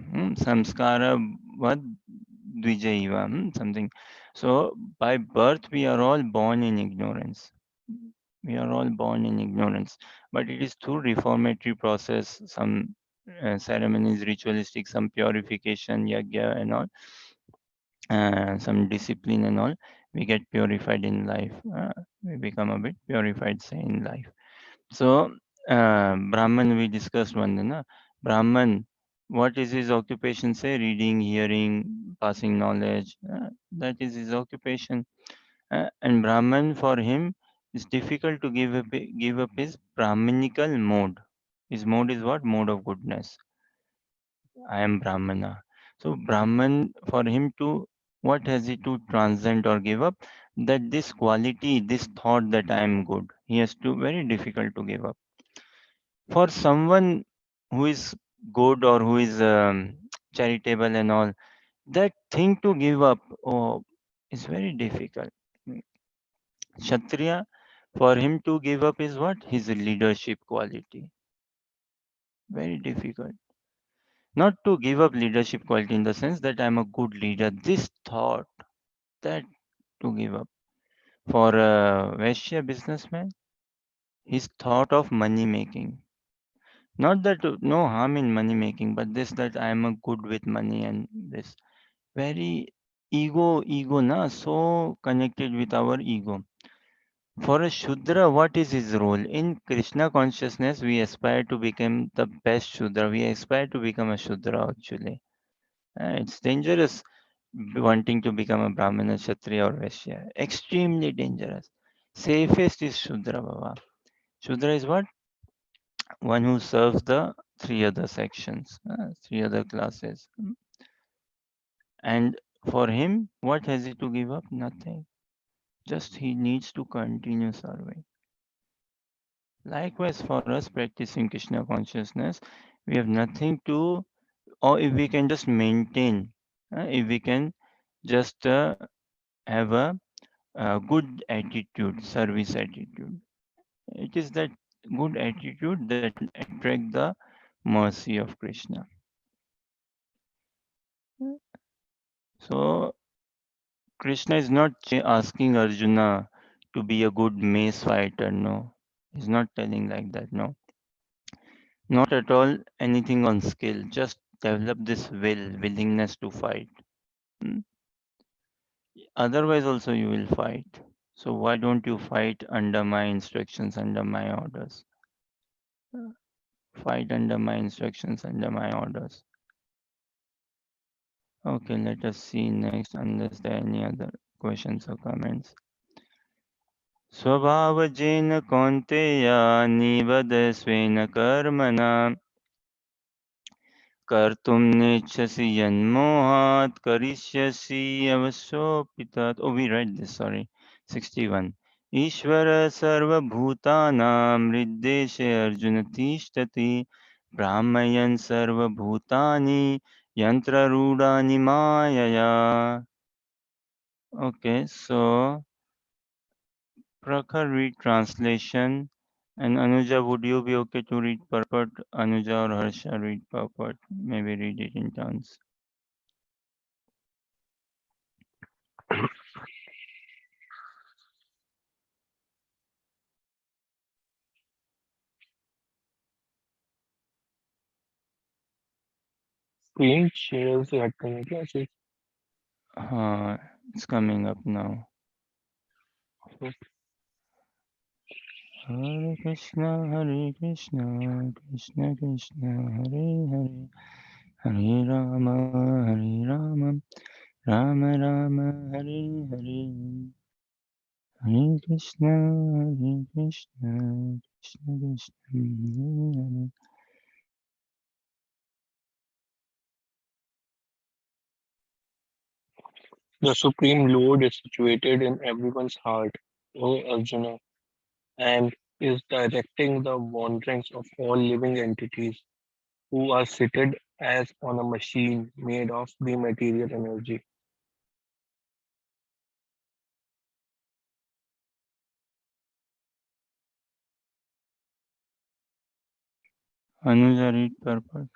samskara vad dvijaiva something. So by birth we are all born in ignorance. We are all born in ignorance, but it is through reformatory process, some ceremonies, ritualistic, some purification, yagya and all, some discipline and all, we get purified in life. We become a bit purified, say, in life. So, Brahman, we discussed one day, na? Brahman, what is his occupation? Say, reading, hearing, passing knowledge. That is his occupation. And Brahman, for him, it's difficult to give up his Brahminical mode. His mode is what? Mode of goodness. I am Brahmana. So, Brahman, for him to, what has he to transcend or give up? That this quality, this thought that I am good, he has to, very difficult to give up. For someone who is good or who is charitable and all, that thing to give up, oh, is very difficult. Kshatriya, for him to give up is what? His leadership quality. Very difficult. Not to give up leadership quality in the sense that I'm a good leader. This thought, that to give up. For a Vaishya businessman, his thought of money making. Not that no harm in money making, but this that I am a good with money and this very ego na, so connected with our ego. For a Shudra, what is his role? In Krishna consciousness, we aspire to become the best Shudra. We aspire to become a Shudra actually. It's dangerous wanting to become a Brahmana, Kshatriya or Vaishya. Extremely dangerous. Safest is Shudra Baba. Shudra is what? One who serves the three other sections, three other classes. And For him, what has he to give up? Nothing. Just he needs to continue serving. Likewise, for us practicing Krishna consciousness, we have nothing to, or if we can just maintain, if we can just have a good attitude, service attitude. It is that good attitude that will attract the mercy of Krishna. So Krishna is not asking Arjuna to be a good mace fighter. No, he's not telling like that. No, not at all. Anything on skill. Just develop this willingness to fight. Hmm? Otherwise, also you will fight. So why don't you fight under my instructions, under my orders? Fight under my instructions, under my orders. Okay, let us see next, unless there are any other questions or comments. स्वभावजेन कौन्तेय निबद्धस्वेन कर्मणा कर्तुं नेच्छसि यन्मोहात् करिष्यसि अवशोऽपि तत्. Oh, we read this, sorry. 61. ईश्वर सर्वभूतानां हृद्देशे अर्जुन तिष्ठति भ्रामयन् सर्वभूतानि यन्त्ररूढानि मायया. Okay, so Prakhar read translation, and Anuja, would you be okay to read purport? Anuja or Harsha read purport. Maybe read it in turns. Screen shares the activity. It's coming up now. Hare Krishna, Krishna Krishna, Hare Hare, Hare Rama, Rama Rama, Hare Hare. Hare Krishna, Krishna Krishna, Hare Hare. The Supreme Lord is situated in everyone's heart, O Arjuna, and is directing the wanderings of all living entities who are seated as on a machine made of the material energy. Anuja read purport.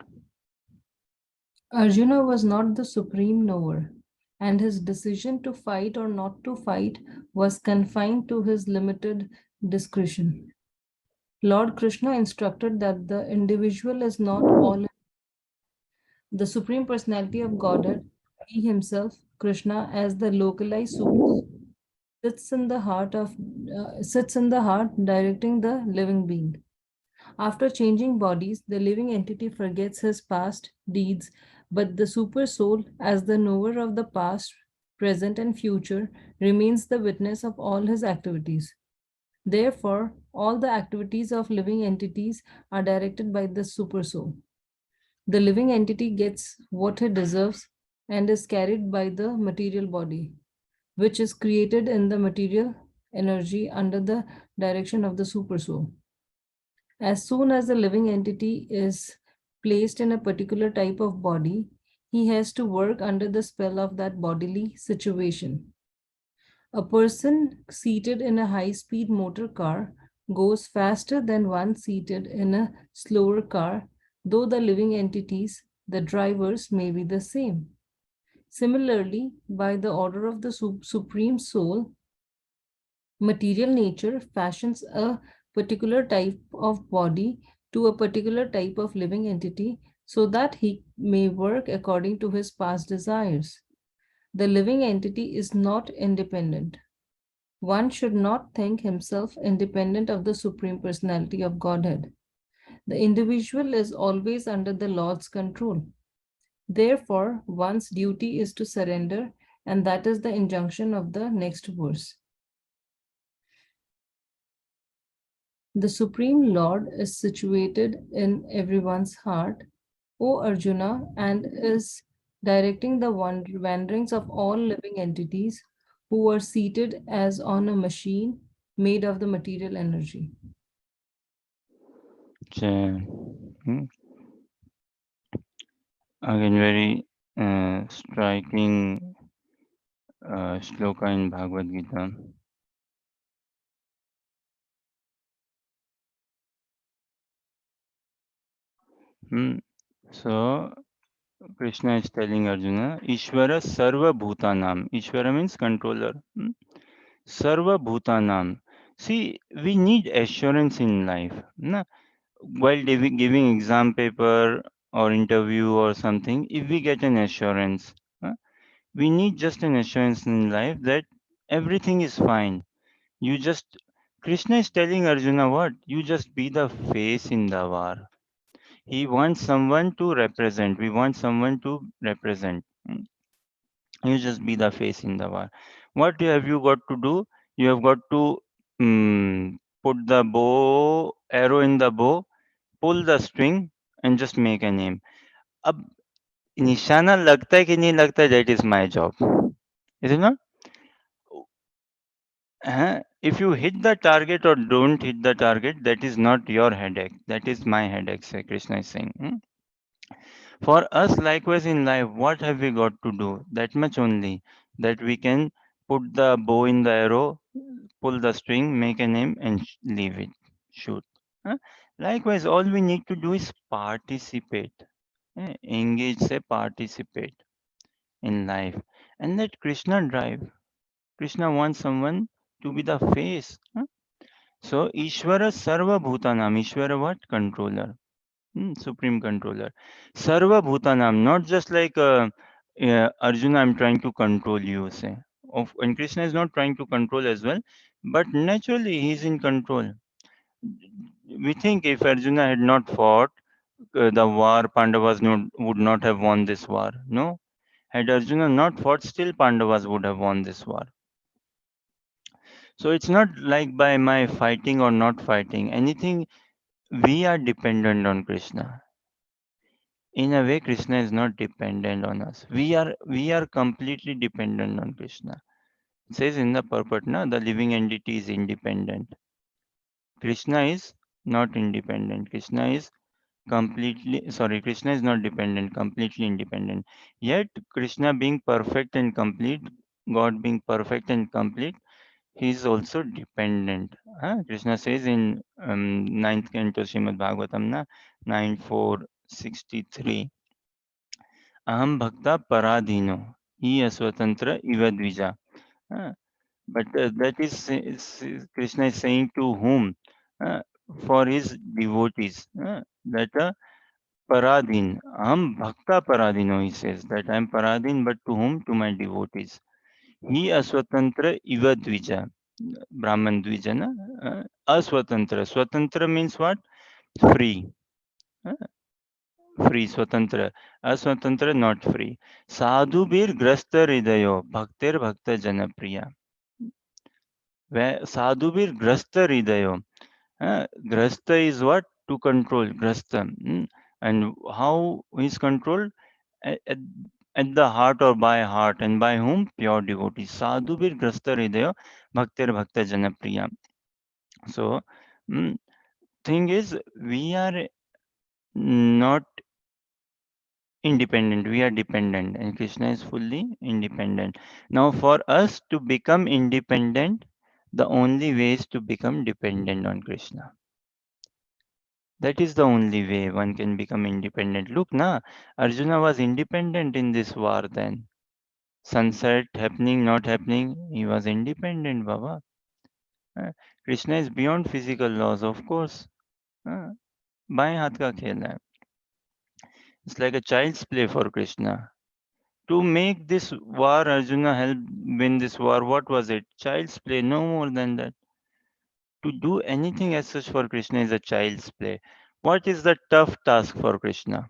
Arjuna was not the supreme knower, and his decision to fight or not to fight was confined to his limited discretion. Lord Krishna instructed that the individual is not all. The Supreme Personality of Godhead, He Himself, Krishna, as the localized Super, sits in the heart, directing the living being. After changing bodies, the living entity forgets his past deeds, but the super soul, as the knower of the past, present, and future, remains the witness of all his activities. Therefore, all the activities of living entities are directed by the super soul. The living entity gets what it deserves and is carried by the material body, which is created in the material energy under the direction of the super soul. As soon as the living entity is placed in a particular type of body, he has to work under the spell of that bodily situation. A person seated in a high speed motor car goes faster than one seated in a slower car, though the living entities, the drivers, may be the same. Similarly, by the order of the Supreme Soul, material nature fashions a particular type of body to a particular type of living entity so that he may work according to his past desires. The living entity is not independent. One should not think himself independent of the Supreme Personality of Godhead. The individual is always under the Lord's control. Therefore, one's duty is to surrender, and that is the injunction of the next verse. The Supreme Lord is situated in everyone's heart, O Arjuna, and is directing the wanderings of all living entities who were seated as on a machine made of the material energy. Ch- hmm. Again, very striking shloka in Bhagavad Gita. Hmm. So Krishna is telling Arjuna, Ishvara Sarva Bhutanam. Ishvara means controller. Sarva Bhutanam. See, we need assurance in life. Na? While giving exam paper or interview or something, if we get an assurance, we need just an assurance in life that everything is fine. You just, Krishna is telling Arjuna what? You just be the face in the war. He wants someone to represent. We want someone to represent. You just be the face in the war. What have you got to do? You have got to put the bow, arrow in the bow, pull the string, and just make a name. अब निशाना लगता है कि नहीं लगता है, that is my job. Is it not? If you hit the target or don't hit the target, that is not your headache. That is my headache, say Krishna is saying. For us, likewise in life, what have we got to do? That much only. That we can put the bow in the arrow, pull the string, make a name, and leave it. Shoot. Huh? Likewise, all we need to do is participate. Engage, say participate in life. And let Krishna drive. Krishna wants someone to be the face. So, Ishvara Sarva Bhutanam. Ishvara what? Controller. Supreme controller. Sarva Bhutanam. Not just like Arjuna, I'm trying to control you, say. And Krishna is not trying to control as well. But naturally, he's in control. We think if Arjuna had not fought the war, Pandavas would not have won this war. No. Had Arjuna not fought, still Pandavas would have won this war. So it's not like by my fighting or not fighting. Anything, we are dependent on Krishna. In a way, Krishna is not dependent on us. We are completely dependent on Krishna. It says in the purport, na, the living entity is independent. Krishna is not independent. Krishna is not dependent, completely independent. Yet, Krishna being perfect and complete, God being perfect and complete, he is also dependent. Krishna says in 9th canto Srimad Bhagavatam, na, 9.4.63, Aham bhakta paradhino, he aswatantra iva dvija. Uh, but that Krishna is saying to whom? Uh, for his devotees. That paradhin, aham bhakta paradhino, he says that I am paradhin, but to whom? To my devotees. He aswatantra iva dvija. Brahman dvija, na? Aswatantra. Swatantra means what? Free. Uh, Free, swatantra. Aswatantra, not free. Sadhu bir grasta hridayo, bhaktir bhakta janapriya. Sadhu bir grasta hridayo. Grasta is what? To control. Grasta. And how is controlled? At, at the heart or by heart. And by whom? Pure devotees. Sadhu bir grasta hridayo, bhaktir bhakta janapriya. So, thing is, we are not independent, we are dependent, and Krishna is fully independent. Now, for us to become independent, the only way is to become dependent on Krishna. That is the only way one can become independent. Look, na, Arjuna was independent in this war then. Sunset happening, not happening, he was independent, Baba. Uh, Krishna is beyond physical laws, of course. बाएं हाथ का खेल है. It's like a child's play for Krishna. To make this war, Arjuna helped win this war. What was it? Child's play, no more than that. To do anything as such for Krishna is a child's play. What is the tough task for Krishna?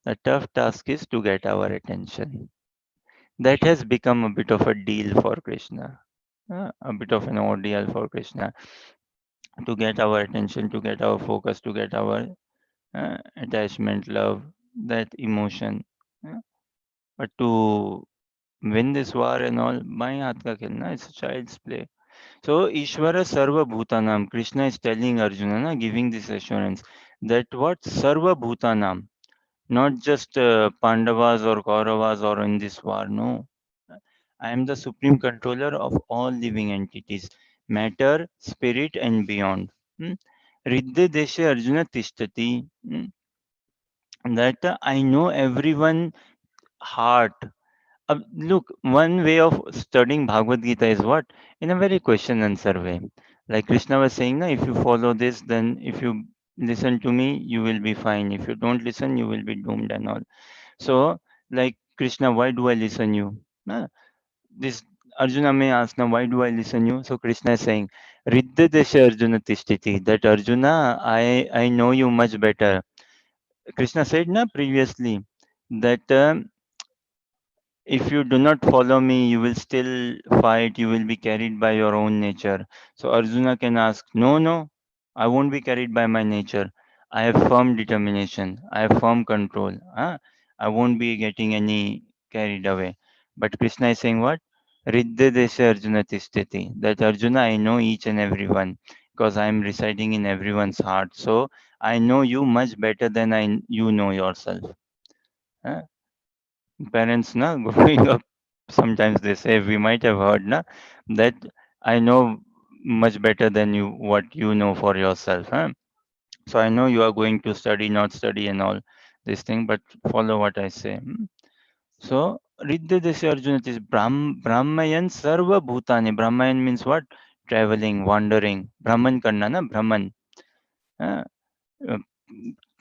The tough task is to get our attention. That has become a bit of a deal for Krishna, a bit of an ordeal for Krishna. To get our attention, to get our focus, to get our attachment, love, that emotion. But to win this war and all, my हाथ का खेलना, it's a child's play. So Ishvara Sarva Bhutanam, Krishna is telling Arjuna, na, giving this assurance that what Sarva Bhutanam, not just Pandavas or Kauravas or in this war, no. I am the supreme controller of all living entities, matter, spirit, and beyond. Hmm? Riddhe Deshe Arjuna Tishtati. That I know everyone heart. Look, one way of studying Bhagavad Gita is what? In a very question answer way. Like Krishna was saying, na, if you follow this, then if you listen to me, you will be fine. If you don't listen, you will be doomed and all. So, like Krishna, why do I listen you? Na, this Arjuna may ask, now why do I listen you? So Krishna is saying, Riddha Desha Arjuna Tishtiti, that Arjuna, I know you much better. Krishna said na previously that if you do not follow me, you will still fight, you will be carried by your own nature. So Arjuna can ask, no, no, I won't be carried by my nature. I have firm determination, I have firm control. Huh? I won't be getting any carried away. But Krishna is saying what? Riddha Desha Arjuna Tishtiti. That Arjuna, I know each and every one because I am residing in everyone's heart. So I know you much better than you know yourself. Huh? Parents na growing up, sometimes they say, we might have heard na that I know much better than you what you know for yourself, huh? So I know you are going to study, not study and all this thing, but follow what I say. So Riddha Desya Arjuna is Brahmayan Sarva Bhutani. Brahmayan means what? Traveling, wandering. Brahman karna na Brahman. huh? Uh,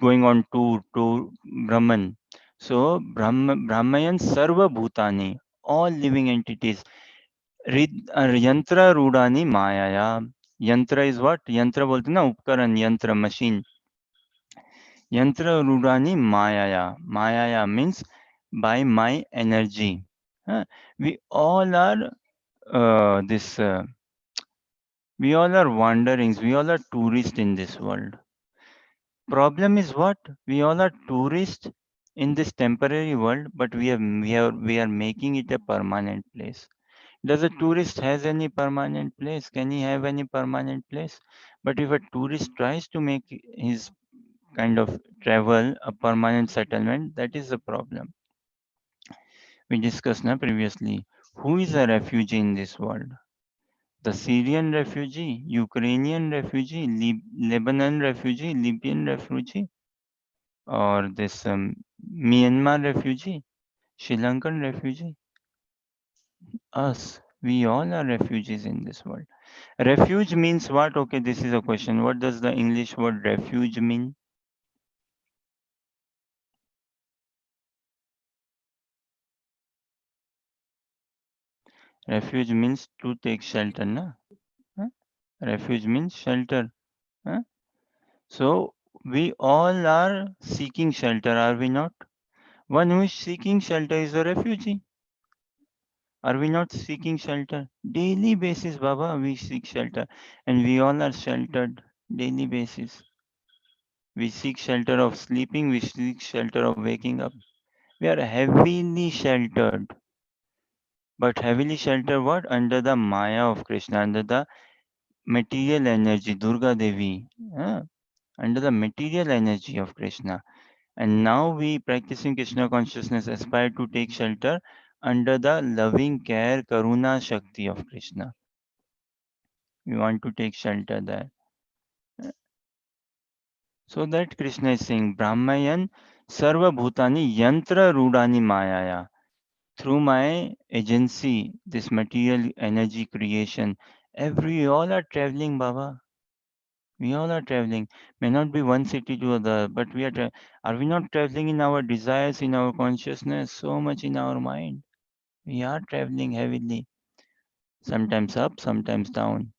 Going on tour to Brahman. So Brahmayan Sarva Bhutani, all living entities. Yantra Rudani Mayaya. Yantra is what? Yantra बोलते ना उपकरण यंत्र machine. Yantra Rudani Mayaya. Mayaya means by my energy. Huh? We all are this. We all are wanderings. We all are tourists in this world. Problem is what? We all are tourists in this temporary world, but we are making it a permanent place. Does a tourist has any permanent place? Can he have any permanent place? But if a tourist tries to make his kind of travel a permanent settlement, that is the problem. We discussed now previously. Who is a refugee in this world? The Syrian refugee, Ukrainian refugee, Lebanon refugee, Libyan refugee, or this Myanmar refugee, Sri Lankan refugee, us. We all are refugees in this world. Refuge means what? Okay, this is a question. What does the English word refuge mean? Refuge means to take shelter, na? Huh? Refuge means shelter. Huh? So we all are seeking shelter, are we not? One who is seeking shelter is a refugee. Are we not seeking shelter? Daily basis, Baba, we seek shelter. And we all are sheltered daily basis. We seek shelter of sleeping, we seek shelter of waking up. We are heavily sheltered. But heavily sheltered what? Under the Maya of Krishna, under the material energy, Durga Devi. Under the material energy of Krishna. And now we practicing Krishna consciousness aspire to take shelter under the loving care, Karuna Shakti of Krishna. We want to take shelter there. So that Krishna is saying, Brahmayan Sarva Bhutani Yantra Rudani Mayaya. Through my agency, this material energy creation, we all are traveling, Baba. We all are traveling. May not be one city to other, but are we not traveling in our desires, in our consciousness, so much in our mind? We are traveling heavily, sometimes up, sometimes down.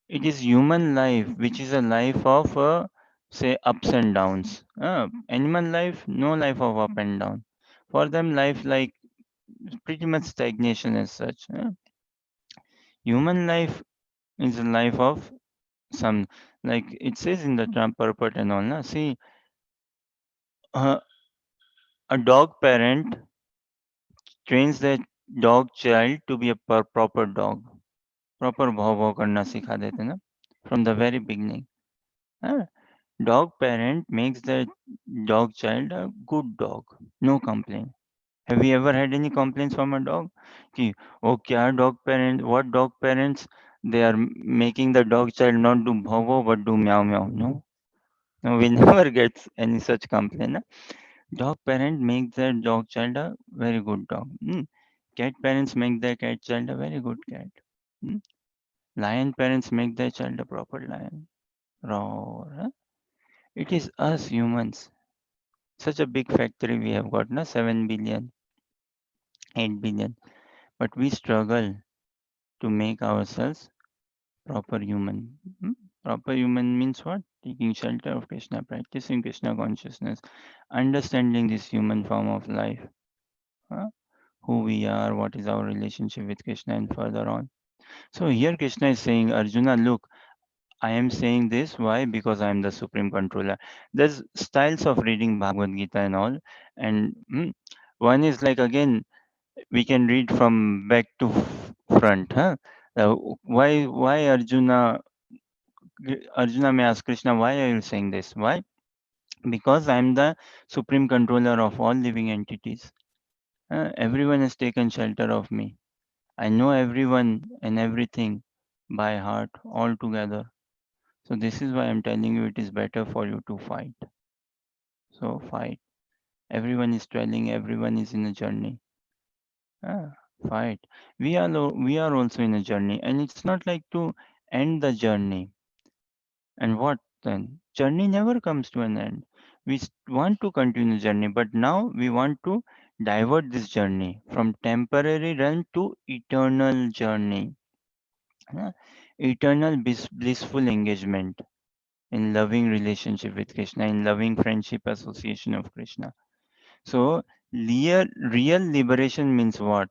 It is human life, which is a life of, say, ups and downs. Animal life, no life of up and down. For them, life like pretty much stagnation as such. Human life is a life of some, like it says in the Trump purport and all. Na? See, uh, A dog parent trains their dog child to be a proper dog. Proper भाव भाव करना सिखा देते ना from the very beginning. हाँ, dog parent makes their dog child a good dog. No complaint. Have you ever had any complaints from a dog? कि वो क्या dog parent? What dog parents? They are making the dog child not do bhav bhav but do meow meow. No, no, we never get any such complaint. Na? Dog parent makes their dog child a very good dog. Cat parents make their cat child a very good cat. Hmm. Lion parents make their child a proper lion. Roar. Huh? It is us humans. Such a big factory we have got, na 7 billion, 8 billion. But we struggle to make ourselves proper human. Proper human means what? Taking shelter of Krishna, practicing Krishna consciousness, understanding this human form of life, huh? Who we are, what is our relationship with Krishna, and further on. So here Krishna is saying, Arjuna, look, I am saying this. Why? Because I am the supreme controller. There's styles of reading Bhagavad Gita and all, and one is like again we can read from back to front. Huh? Why Arjuna may ask Krishna, why are you saying this? Why? Because I am the supreme controller of all living entities. Everyone has taken shelter of me. I know everyone and everything by heart altogether. So this is why I'm telling you it is better for you to fight. So fight. Everyone is telling everyone is in a journey. Ah, fight. We are also in a journey, and it's not like to end the journey. And what then? Journey never comes to an end. Want to continue the journey, but now we want to divert this journey from temporary realm to eternal journey. Ah, eternal blissful engagement in loving relationship with Krishna, in loving friendship association of Krishna. So, real liberation means what?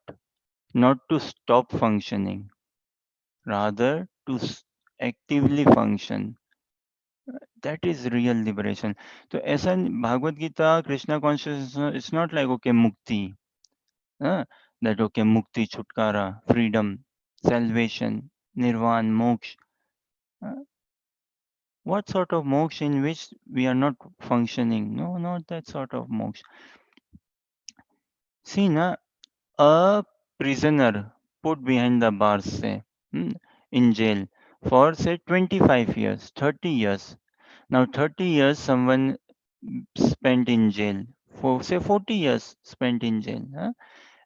Not to stop functioning, rather to actively function. That is real liberation. So, ऐसा Bhagavad Gita, Krishna consciousness, it's not like okay, mukti, huh? That okay, mukti, chutkara, freedom, salvation, nirvan, moksha. uh, What sort of moksha in which we are not functioning? No, not that sort of moksha. See, na, a prisoner put behind the bars, say, hmm, in jail for say 25 years, 30 years. Now, 30 years someone spent in jail, for say 40 years spent in jail. Huh?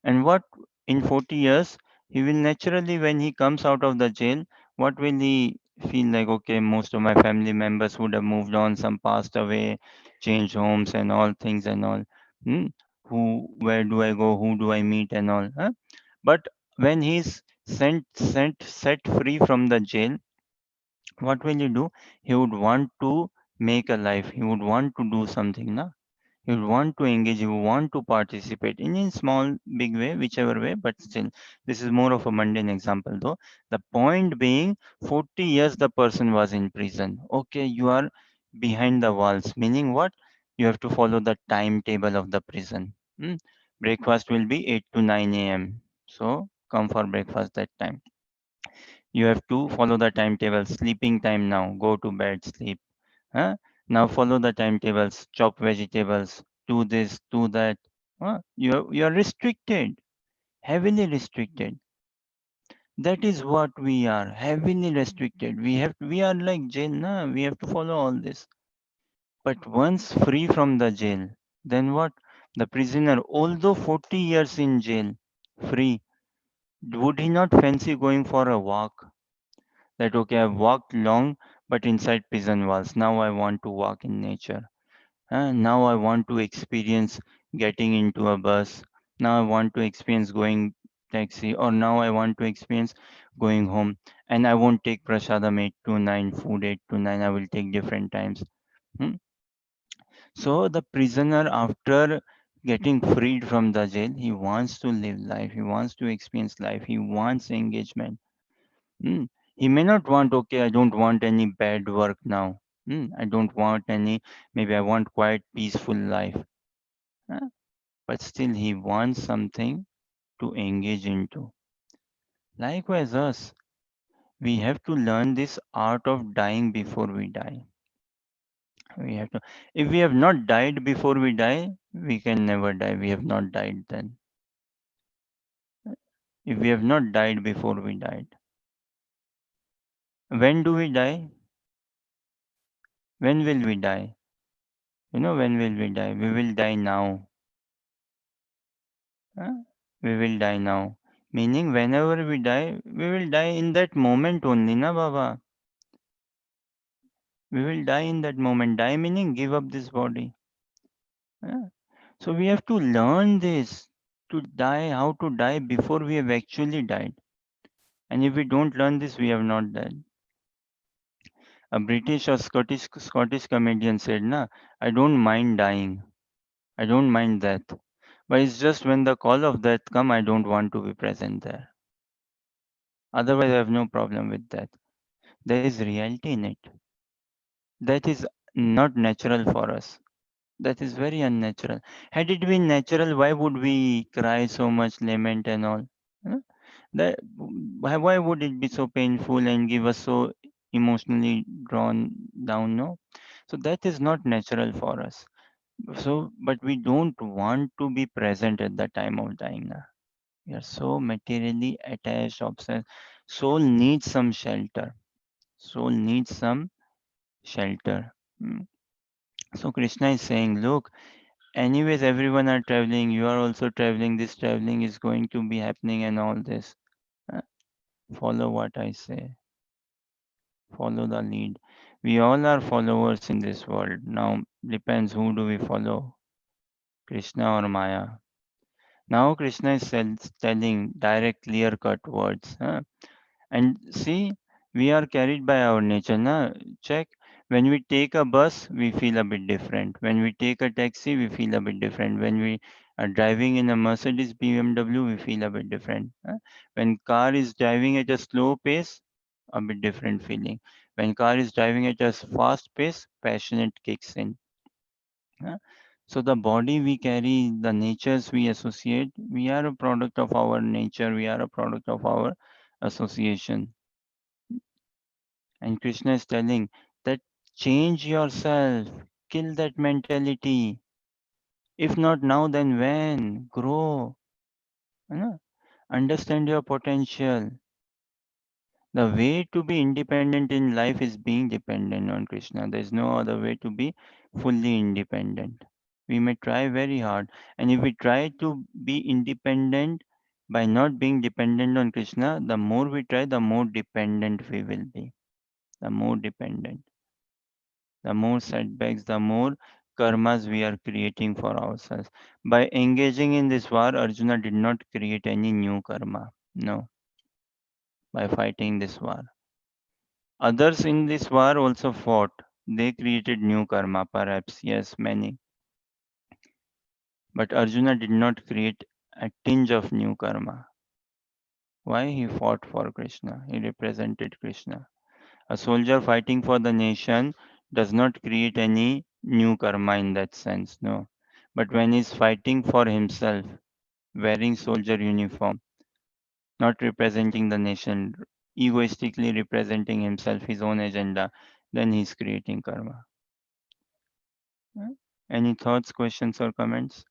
And what in 40 years, he will naturally, when he comes out of the jail, what will he feel like? Okay, most of my family members would have moved on, some passed away, changed homes and all things and all. Hmm? Where do I go? Who do I meet and all? Huh? But when he's set free from the jail, what will he do? He would want to make a life. He would want to do something, na? You want to engage, you want to participate in a small, big way, whichever way, but still, this is more of a mundane example though. The point being, 40 years the person was in prison. Okay, you are behind the walls, meaning what? You have to follow the timetable of the prison. Hmm? Breakfast will be 8 to 9 a.m. So come for breakfast that time. You have to follow the timetable, sleeping time now, go to bed, sleep. Huh? Now follow the timetables, chop vegetables, do this, do that. You're restricted, heavily restricted. That is what we are, heavily restricted. We are like jail, na? We have to follow all this. But once free from the jail, then what? The prisoner, although 40 years in jail, free, would he not fancy going for a walk? That okay, I've walked long, but inside prison walls. Now I want to walk in nature. Now I want to experience getting into a bus. Now I want to experience going taxi, or now I want to experience going home. And I won't take prasadam 8 to 9, food 8 to 9. I will take different times. Hmm? So the prisoner, after getting freed from the jail, he wants to live life. He wants to experience life. He wants engagement. Hmm. He may not want, okay, I don't want any bad work now. I don't want any, maybe I want quiet, peaceful life. Huh? but still he wants something to engage into. Likewise, us, we have to learn this art of dying before we die. We have to. If we have not died before we die, we can never die. We have not died then. If we have not died before we died, when do we die? When will we die? When will we die? We will die now. Huh? We will die now. Meaning, whenever we die, we will die in that moment only, na Baba? We will die in that moment. Die meaning give up this body. Huh? So we have to learn this to die, how to die before we have actually died. And if we don't learn this, we have not died. A British or Scottish comedian said, "Na, I don't mind dying. I don't mind death. But it's just when the call of death come, I don't want to be present there. Otherwise, I have no problem with that." There is reality in it. That is not natural for us. That is very unnatural. Had it been natural, why would we cry so much, lament and all? Huh? That why would it be so painful and give us so emotionally drawn down? No, so that is not natural for us. So, but we don't want to be present at the time of dying. Na. We are so materially attached, obsessed. Soul needs some shelter. Soul needs some shelter. Mm. So Krishna is saying, look, anyways, everyone are traveling. You are also traveling. This traveling is going to be happening, and all this. Uh, Follow what I say. Follow the lead. We all are followers in this world. Now depends who do we follow, Krishna or Maya. Now Krishna is telling direct, clear-cut words. Huh? And see, we are carried by our nature. Na? Check. When we take a bus, we feel a bit different. When we take a taxi, we feel a bit different. When we are driving in a Mercedes BMW, we feel a bit different. Huh? When car is driving at a slow pace, a bit different feeling. When car is driving at a fast pace, passionate kicks in. Huh? So the body we carry, the natures we associate, we are a product of our nature, we are a product of our association. And Krishna is telling that change yourself, kill that mentality. If not now, then when? Grow. You know? Understand your potential. The way to be independent in life is being dependent on Krishna. There is no other way to be fully independent. We may try very hard, and if we try to be independent by not being dependent on Krishna, the more we try, the more dependent we will be. The more dependent, the more setbacks, the more karmas we are creating for ourselves. By engaging in this war, Arjuna did not create any new karma. No, by fighting this war. Others in this war also fought. They created new karma, perhaps, yes, many. But Arjuna did not create a tinge of new karma. Why? He fought for Krishna. He represented Krishna. A soldier fighting for the nation does not create any new karma in that sense, no. But when he's fighting for himself, wearing soldier uniform, not representing the nation, egoistically representing himself, his own agenda, then he's creating karma. Hmm? Any thoughts, questions, or comments?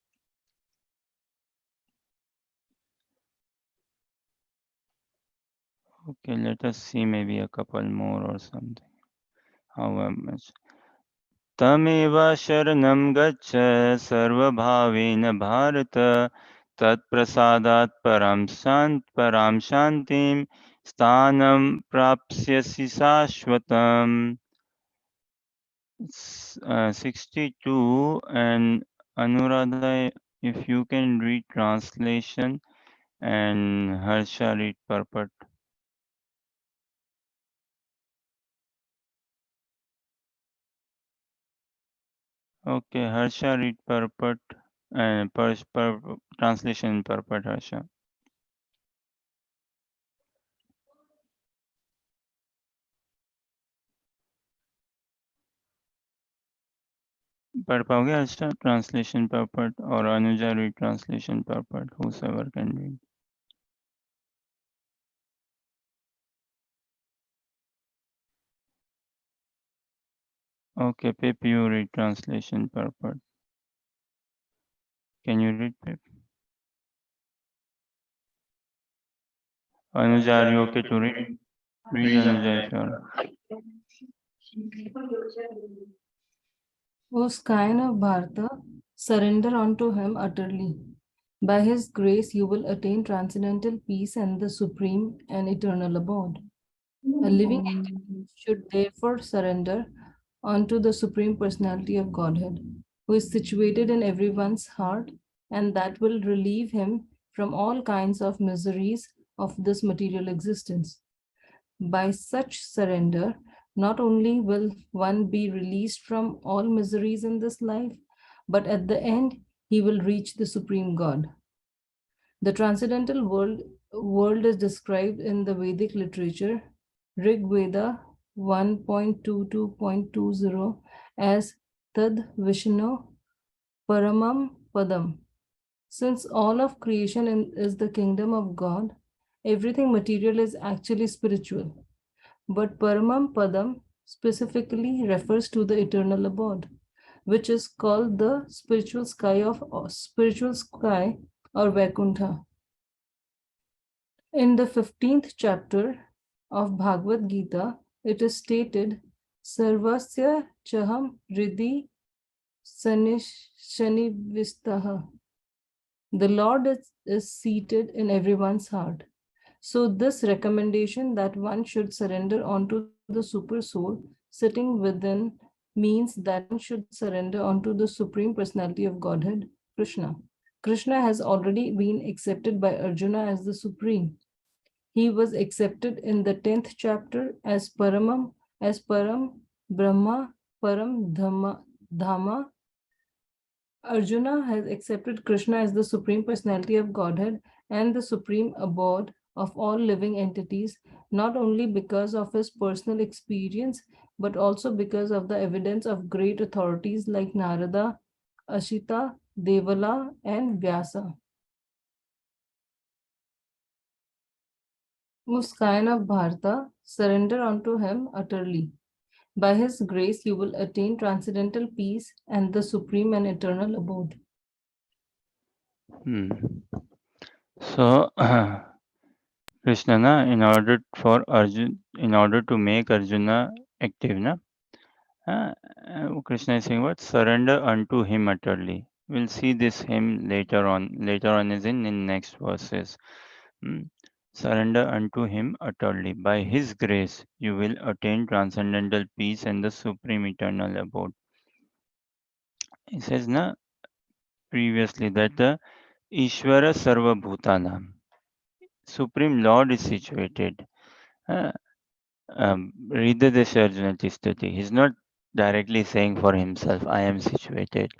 Okay, let us see maybe a couple more or something. How much? तमेव शरणं गच्छ सर्वभावेन भारत तत्प्रसादात् परां शान्तिं स्थानं प्राप्स्यसि शाश्वतम्. 62 and Anuradha, if you can read translation and Harsha read purport. Okay, Harsha read purport and translation and purport, Harsha. पढ़ पाओगे अच्छा translation purport or Anuja read translation purport, whosoever can read. Okay, Pip, you read translation purport. Can you read, Pip? Anuja, are you okay to read? Read Anuja if you are. O scion of Bharata, surrender unto him utterly. By his grace, you will attain transcendental peace and the supreme and eternal abode. A living entity should therefore surrender unto the Supreme Personality of Godhead, who is situated in everyone's heart, and that will relieve him from all kinds of miseries of this material existence. By such surrender, not only will one be released from all miseries in this life, but at the end, he will reach the Supreme God. The transcendental world is described in the Vedic literature, Rig Veda 1.22.20, as Tad Vishnu Paramam Padam. Since all of creation is the kingdom of God, everything material is actually spiritual. But Paramam Padam specifically refers to the eternal abode, which is called the spiritual sky or Vaikuntha. In the 15th chapter of Bhagavad Gita, it is stated, Sarvasya Chaham Riddhi Shanivistaha. The Lord is seated in everyone's heart. So, this recommendation that one should surrender onto the super soul sitting within means that one should surrender onto the Supreme Personality of Godhead, Krishna. Krishna has already been accepted by Arjuna as the Supreme. He was accepted in the 10th chapter as Param Brahma, Param Dhamma. Arjuna has accepted Krishna as the Supreme Personality of Godhead and the Supreme Abode of all living entities, not only because of his personal experience, but also because of the evidence of great authorities like Narada, Ashita, Devala, and Vyasa. O scion of Bharata, surrender unto him utterly. By his grace, you will attain transcendental peace and the supreme and eternal abode. Hmm. So, Krishna, na, in order to make Arjuna active, na, Krishna is saying what? Surrender unto him utterly. We'll see this hymn later on. Later on is in next verses. Hmm. Surrender unto him utterly. By his grace, you will attain transcendental peace and the supreme eternal abode. He says na previously that the Ishvara Sarva Bhutanam, Supreme Lord is situated. Uh, Ridadesha Arjuna Tishtati. He's not directly saying for himself, I am situated.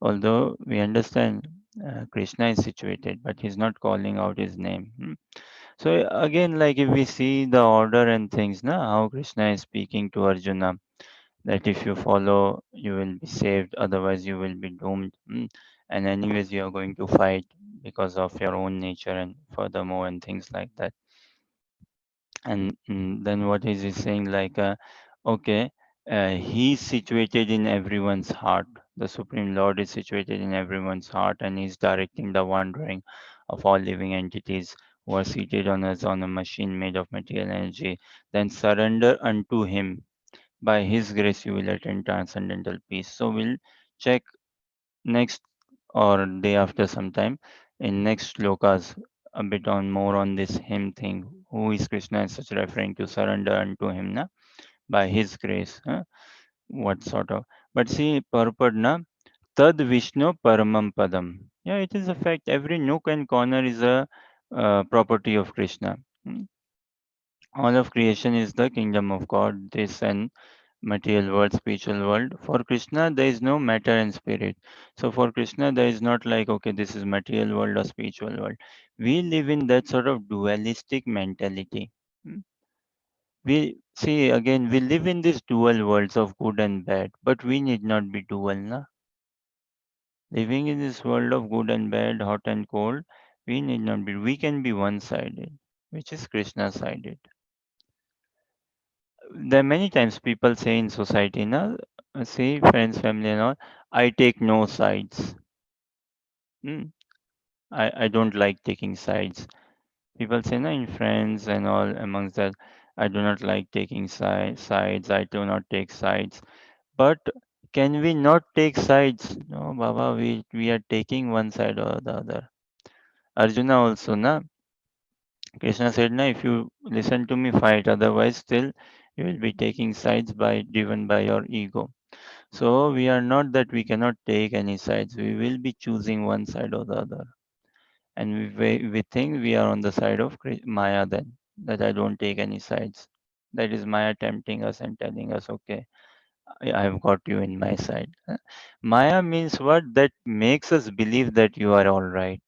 Although we understand Krishna is situated, but he's not calling out his name. So again, like if we see the order and things, na, how Krishna is speaking to Arjuna, that if you follow, you will be saved, otherwise you will be doomed. And anyways, you are going to fight because of your own nature and furthermore and things like that. And then what is he saying? Like, okay, he's situated in everyone's heart. The Supreme Lord is situated in everyone's heart, and he's directing the wandering of all living entities who are seated on a machine made of material energy. Then surrender unto him. By his grace, you will attain transcendental peace. So we'll check next or day after sometime in next slokas a bit on more on this him thing. Who is Krishna is such referring to surrender unto him na by his grace. What sort of but see purport na Tad Vishnu Paramam Padam. Yeah, it is a fact. Every nook and corner is a property of Krishna. All of creation is the kingdom of God. This and material world, spiritual world. For Krishna, there is no matter and spirit. So for Krishna, there is not like, okay, this is material world or spiritual world. We live in that sort of dualistic mentality. Hmm. We see again, we live in these dual worlds of good and bad, but we need not be dual, na? Living in this world of good and bad, hot and cold, we need not be. We can be one-sided, which is Krishna-sided. There are many times people say in society, na, say friends, family, and all, I take no sides. Hmm. I don't like taking sides. People say, na, in friends and all amongst that, I do not like taking sides. I do not take sides. But can we not take sides? No, Baba, we are taking one side or the other. Arjuna also, na, Krishna said, na, if you listen to me, fight. Otherwise, still you will be taking sides by driven by your ego. So we are not that we cannot take any sides. We will be choosing one side or the other. And we think we are on the side of Maya then, that I don't take any sides. That is Maya tempting us and telling us, okay, I have got you in my side. Maya means what? That makes us believe that you are all right,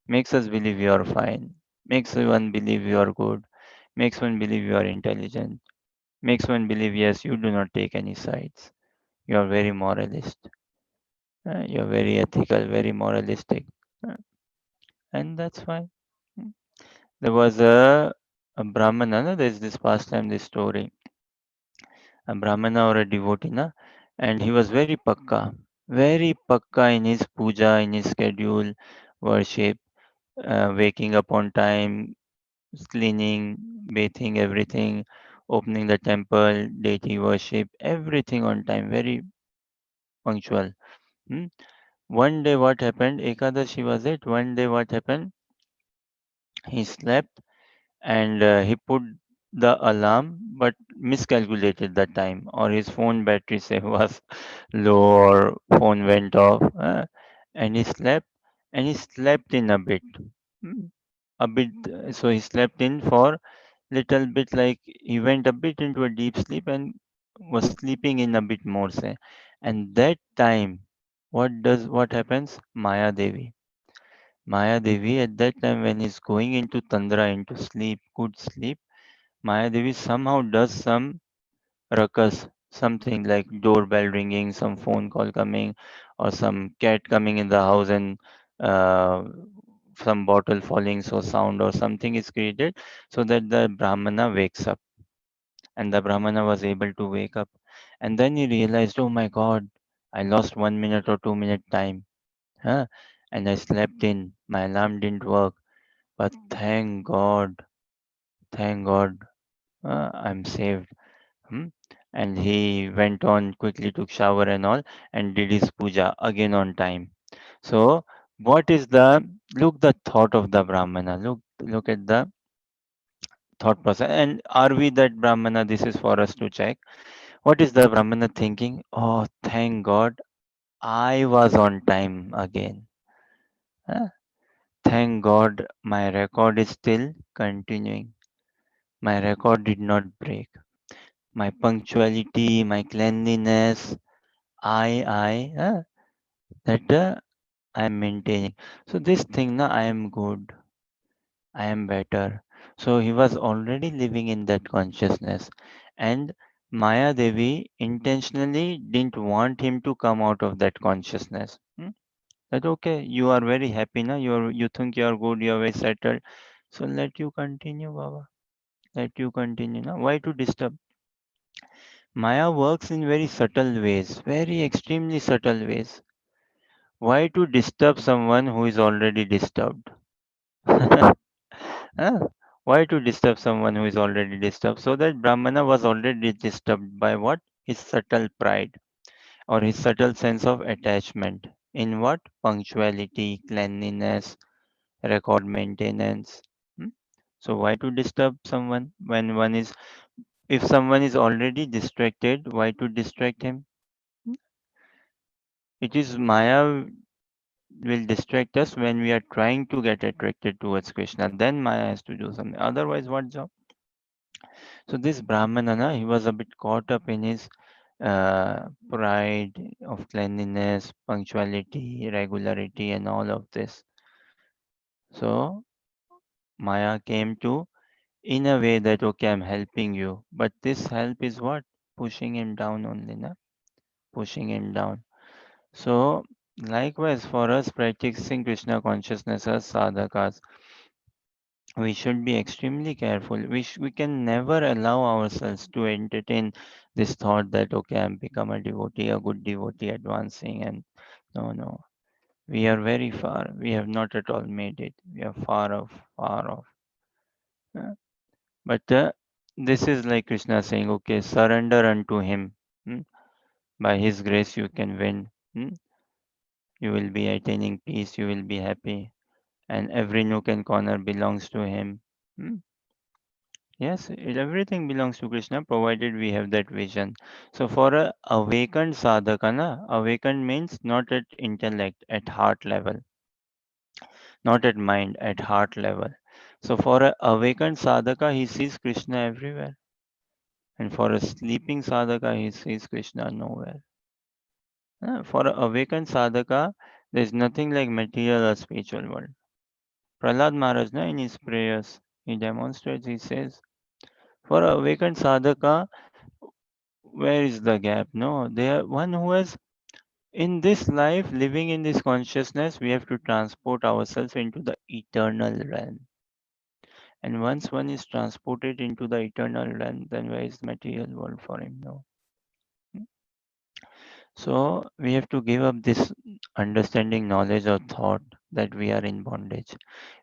makes us believe you are fine, makes one believe you are good, makes one believe you are intelligent, makes one believe, yes, you do not take any sides. You are very moralist, you are very ethical, very moralistic. uh, and that's fine. Mm. There was a Brahmana, no? There's this pastime, this story. A Brahmana or a devotee, na? And he was very pakka in his puja, in his schedule, worship, waking up on time, cleaning, bathing, everything, opening the temple, deity worship, everything on time, very punctual. Hmm? One day, what happened? Ekadashi was it? One day, what happened? He slept and he put the alarm but miscalculated the time, or his phone battery say was low, or phone went off, and he slept in a bit. Mm, a bit. So he slept in for little bit, like he went a bit into a deep sleep and was sleeping in a bit more, say. And that time, what happens? Maya Devi at that time, when he's going into Tandra, into sleep, good sleep, Maya Devi somehow does some ruckus, something like doorbell ringing, some phone call coming, or some cat coming in the house, and uh, some bottle falling, so sound or something is created, so that the Brahmana wakes up. And the Brahmana was able to wake up. And then he realized, oh my God, I lost 1 minute or 2 minute time. Huh? And I slept in. My alarm didn't work. But thank God, I'm saved. Hmm? And he went on, quickly took shower and all, and did his puja again on time. So, what is the thought of the Brahmana? Look at the thought process. And are we that Brahmana? This is for us to check. What is the Brahmana thinking? Oh, thank God, I was on time again. Huh? Thank God, my record is still continuing. My record did not break. My punctuality, my cleanliness, that I am maintaining. So this thing, na, I am good, I am better. So he was already living in that consciousness, and Maya Devi intentionally didn't want him to come out of that consciousness. That okay, you are very happy, na? You think you are good, you are very settled. So let you continue, Baba. Let you continue. Now, why to disturb? Maya works in very subtle ways, very extremely subtle ways. Why to disturb someone who is already disturbed? Huh? Why to disturb someone who is already disturbed? So that Brahmana was already disturbed by what? His subtle pride, or his subtle sense of attachment. In what? Punctuality, cleanliness, record maintenance. Hmm? So why to disturb someone when one is, if someone is already distracted, why to distract him? Hmm? It is Maya will distract us when we are trying to get attracted towards Krishna. Then Maya has to do something. Otherwise, what job? So this Brahmana, na, he was a bit caught up in his pride of cleanliness, punctuality, regularity, and all of this. So Maya came to, in a way, that okay, I'm helping you, but this help is what? Pushing him down only, na? Pushing him down. So Likewise, for us practicing Krishna consciousness as sadhakas, we should be extremely careful. We can never allow ourselves to entertain this thought that okay, I'm become a devotee, a good devotee, advancing, and no. We are very far. We have not at all made it. We are far off, far off. Uh, But this is like Krishna saying, okay, surrender unto Him. Hmm? By His grace, you can win. Hmm? You will be attaining peace. You will be happy. And every nook and corner belongs to Him. Hmm? Yes, everything belongs to Krishna, provided we have that vision. So, for a awakened sadhaka, awakened means not at intellect, at heart level, not at mind, at heart level. So, for a awakened sadhaka, he sees Krishna everywhere. And for a sleeping sadhaka, he sees Krishna nowhere. For a awakened sadhaka, there is nothing like material or spiritual world. Prahlad Maharaj, in his prayers, he demonstrates, he says, for a awakened sadhaka, where is the gap? No, they are one who has in this life, living in this consciousness, we have to transport ourselves into the eternal realm. And once one is transported into the eternal realm, then where is the material world for him? No. So we have to give up this understanding, knowledge, or thought that we are in bondage.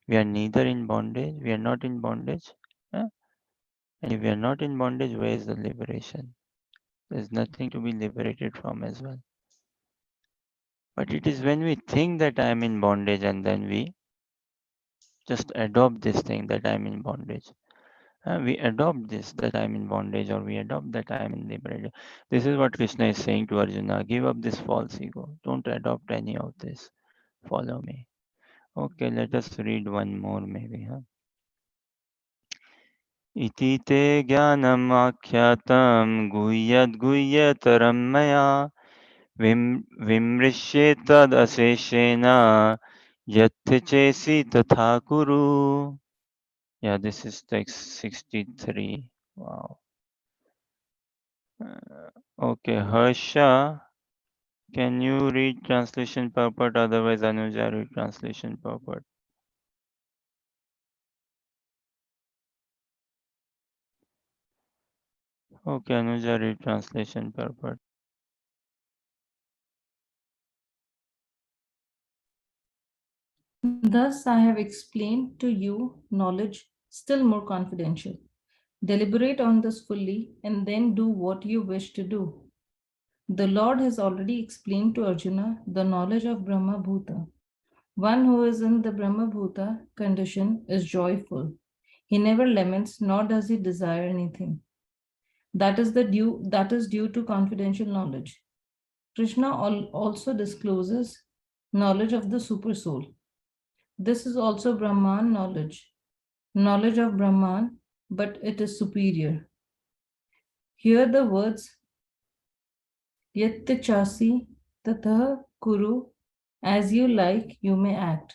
We are neither in bondage, we are not in bondage. huh? And if we are not in bondage, where is the liberation? There's nothing to be liberated from as well. But it is when we think that I am in bondage and then we just adopt this thing that I am in bondage. We adopt this that I am in bondage or we adopt that I am in liberated. This is what Krishna is saying to Arjuna. Give up this false ego. Don't adopt any of this. Follow me. Okay, let us read one more maybe. Iti te jnanam akyatam guhyat guhyataram maya vimrishyetad aseshena yatte chesi tatha kuru. Yeah, this is text 63. Wow. Okay, Harsha, can you read translation purport? Otherwise, Anuja read translation purport. Okay, Anuja read translation purport. Thus I have explained to you knowledge still more confidential. Deliberate on this fully and then do what you wish to do. The Lord has already explained to Arjuna the knowledge of Brahma Bhuta. One who is in the Brahma Bhuta condition is joyful. He never laments nor does he desire anything. That is due to confidential knowledge. Krishna also discloses knowledge of the super soul. This is also Brahman knowledge of Brahman, but it is superior. Here the words Yatte chasi tatha kuru, as you like, you may act,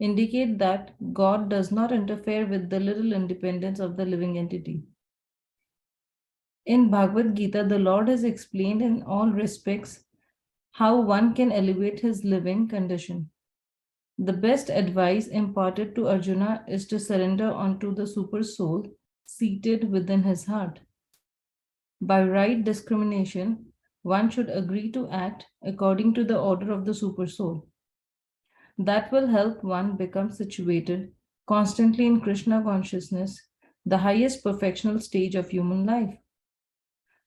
indicate that God does not interfere with the little independence of the living entity. In Bhagavad Gita, the Lord has explained in all respects how one can elevate his living condition. The best advice imparted to Arjuna is to surrender unto the super soul seated within his heart. By right discrimination, one should agree to act according to the order of the super soul. That will help one become situated constantly in Krishna consciousness, the highest perfectional stage of human life.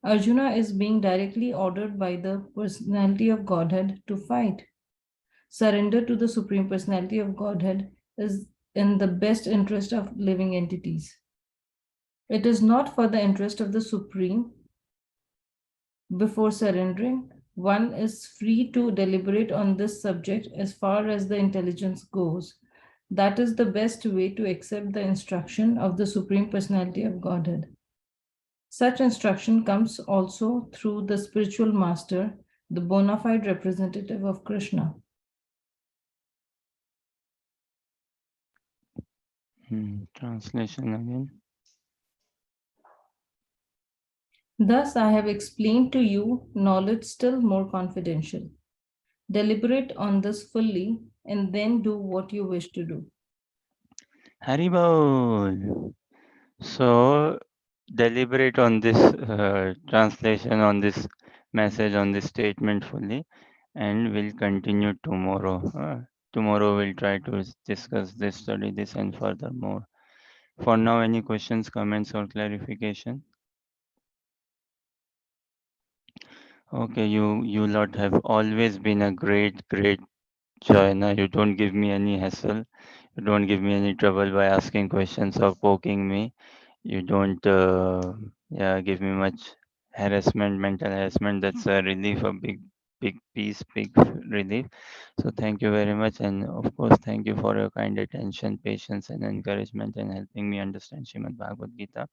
Arjuna is being directly ordered by the personality of Godhead to fight. Surrender to the Supreme Personality of Godhead is in the best interest of living entities. It is not for the interest of the Supreme. Before surrendering, one is free to deliberate on this subject as far as the intelligence goes. That is the best way to accept the instruction of the Supreme Personality of Godhead. Such instruction comes also through the spiritual master, the bona fide representative of Krishna. Translation again. Thus, I have explained to you knowledge still more confidential. Deliberate on this fully and then do what you wish to do. Haribol. So deliberate on this translation, on this message, on this statement fully, and we'll continue tomorrow. Tomorrow we'll try to discuss this, study this, and furthermore. For now, any questions, comments, or clarification? Okay, you lot have always been a great joiner. You don't give me any hassle. You don't give me any trouble by asking questions or poking me. You don't yeah, give me much harassment, mental harassment. That's a relief, a big piece, big relief. So thank you very much, and of course thank you for your kind attention, patience, and encouragement, and helping me understand Srimad Bhagavad Gita.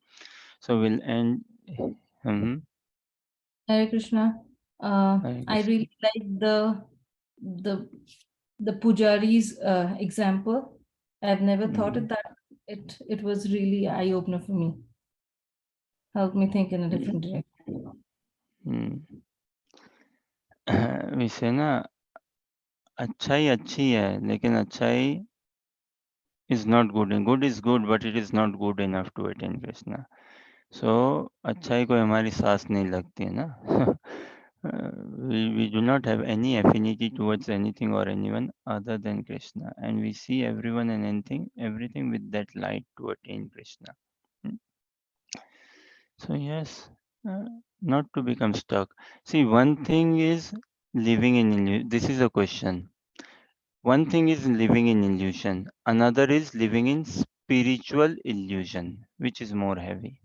So we'll end. Mm-hmm. Hare Krishna. Hare I Krishna. really like the the Pujari's example. I've never thought Mm, of that. It was really eye opener for me. Helped me think in a mm, different direction. mm. वैसे ना अच्छाई अच्छी है लेकिन अच्छाई is not good and good is good but it is not good enough to attain Krishna. So अच्छाई कोई हमारी सांस नहीं लगती है ना. We do not have any affinity towards anything or anyone other than Krishna, and we see everyone and everything with that light to attain Krishna. Mm. So yes, uh, not to become stuck. See, one thing is living in illusion. This is a question. One thing is living in illusion. Another is living in spiritual illusion, which is more heavy.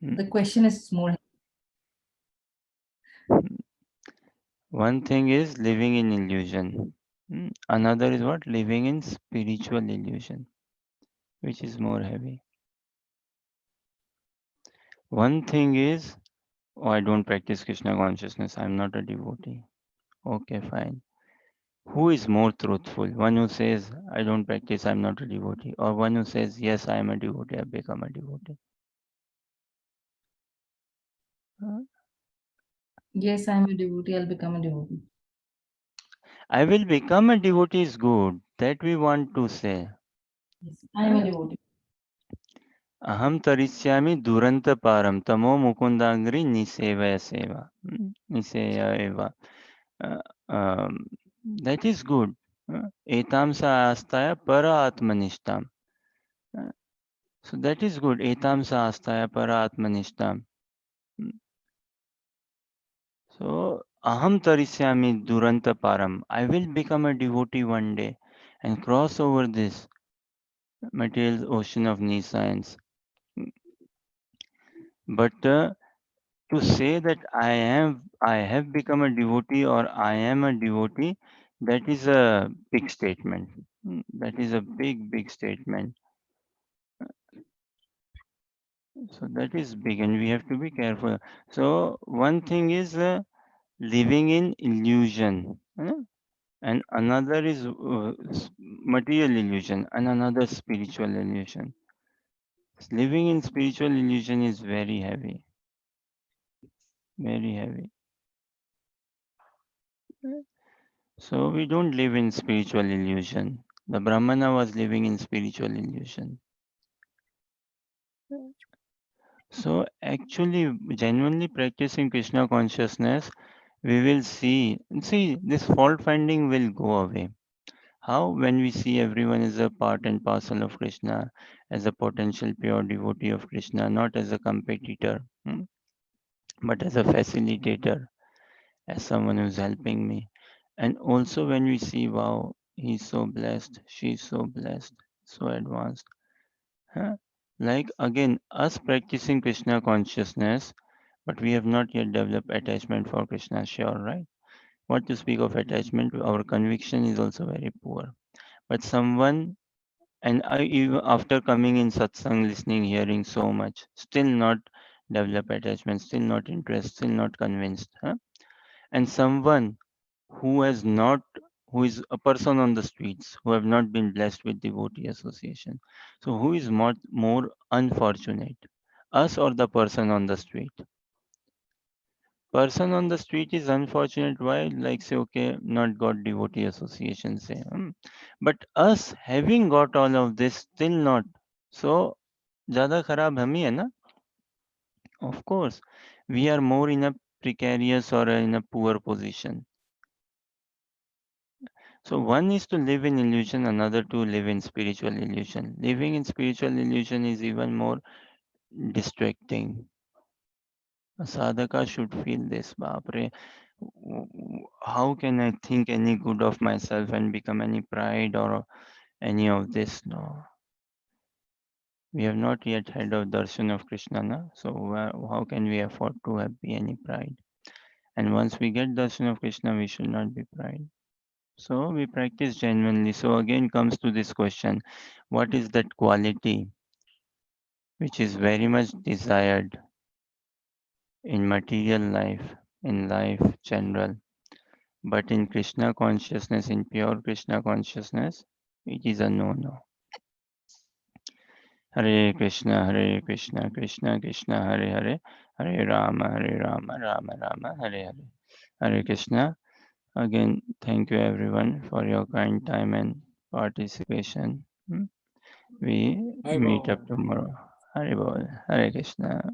Mm. The question is more. Mm. One thing is living in illusion. Another is what? Living in spiritual illusion, which is more heavy. One thing is, oh, I don't practice Krishna consciousness. I'm not a devotee. Okay, fine. Who is more truthful? One who says, I don't practice, I'm not a devotee, or one who says, yes, I am a devotee, I've become a devotee. Uh, Yes, I'm a devotee. I'll become a devotee. I will become a devotee is good. That we want to say. Yes, I'm a Uh, devotee. Aham tarishyami duranta param tamo mukundangri nisevaya seva. Niseya eva. Uh, um, that is good. Etam sa astaya para atmanishtam. Uh, so that is good. Etam sa astaya para atmanishtam. So, aham tarisyami duranta param. I will become a devotee one day and cross over this material ocean of nescience. But to say that I have become a devotee or I am a devotee, that is a big statement. That is a big statement. So that is big, and we have to be careful. So one thing is living in illusion. And another is material illusion and another spiritual illusion. Living in spiritual illusion is very heavy. So we don't live in spiritual illusion. The Brahmana was living in spiritual illusion. So actually, genuinely practicing Krishna consciousness, we will see this fault finding will go away. How? When we see everyone as a part and parcel of Krishna, as a potential pure devotee of Krishna, not as a competitor, but as a facilitator, as someone who's helping me. And also when we see, wow, he's so blessed, she's so blessed, so advanced. Huh? Like again, us practicing Krishna consciousness, but we have not yet developed attachment for Krishna, sure, right? What to speak of attachment, our conviction is also very poor. But someone and I even after coming in satsang, listening, hearing so much, still not develop attachment, still not interest, still not convinced. Huh? And someone who has not, who is a person on the streets, who have not been blessed with devotee association. So who is more unfortunate, us or the person on the street? person on the street is unfortunate. Why? Like say, okay, not got devotee association, say. But us having got all of this, still not. So, ज़्यादा खराब हम ही है ना? Of course, we are more in a precarious or in a poor position. So one is to live in illusion, another to live in spiritual illusion. Living in spiritual illusion is even more distracting. A sadhaka should feel this, Bapre. How can I think any good of myself and become any pride or any of this? No. We have not yet had a darshan of Krishna, na? So how can we afford to have be any pride? And once we get darshan of Krishna, we should not be pride. So we practice genuinely. So again comes to this question, what is that quality which is very much desired in material life, in life general, but in Krishna consciousness, in pure Krishna consciousness, it is a no-no. Hare Krishna, Krishna Krishna, Hare Hare, Hare Rama, Rama Rama, Hare Hare. Hare Krishna. Again, thank you everyone for your kind time and participation. We Hi, meet Rob. up tomorrow. Hare Bol, Hare Krishna.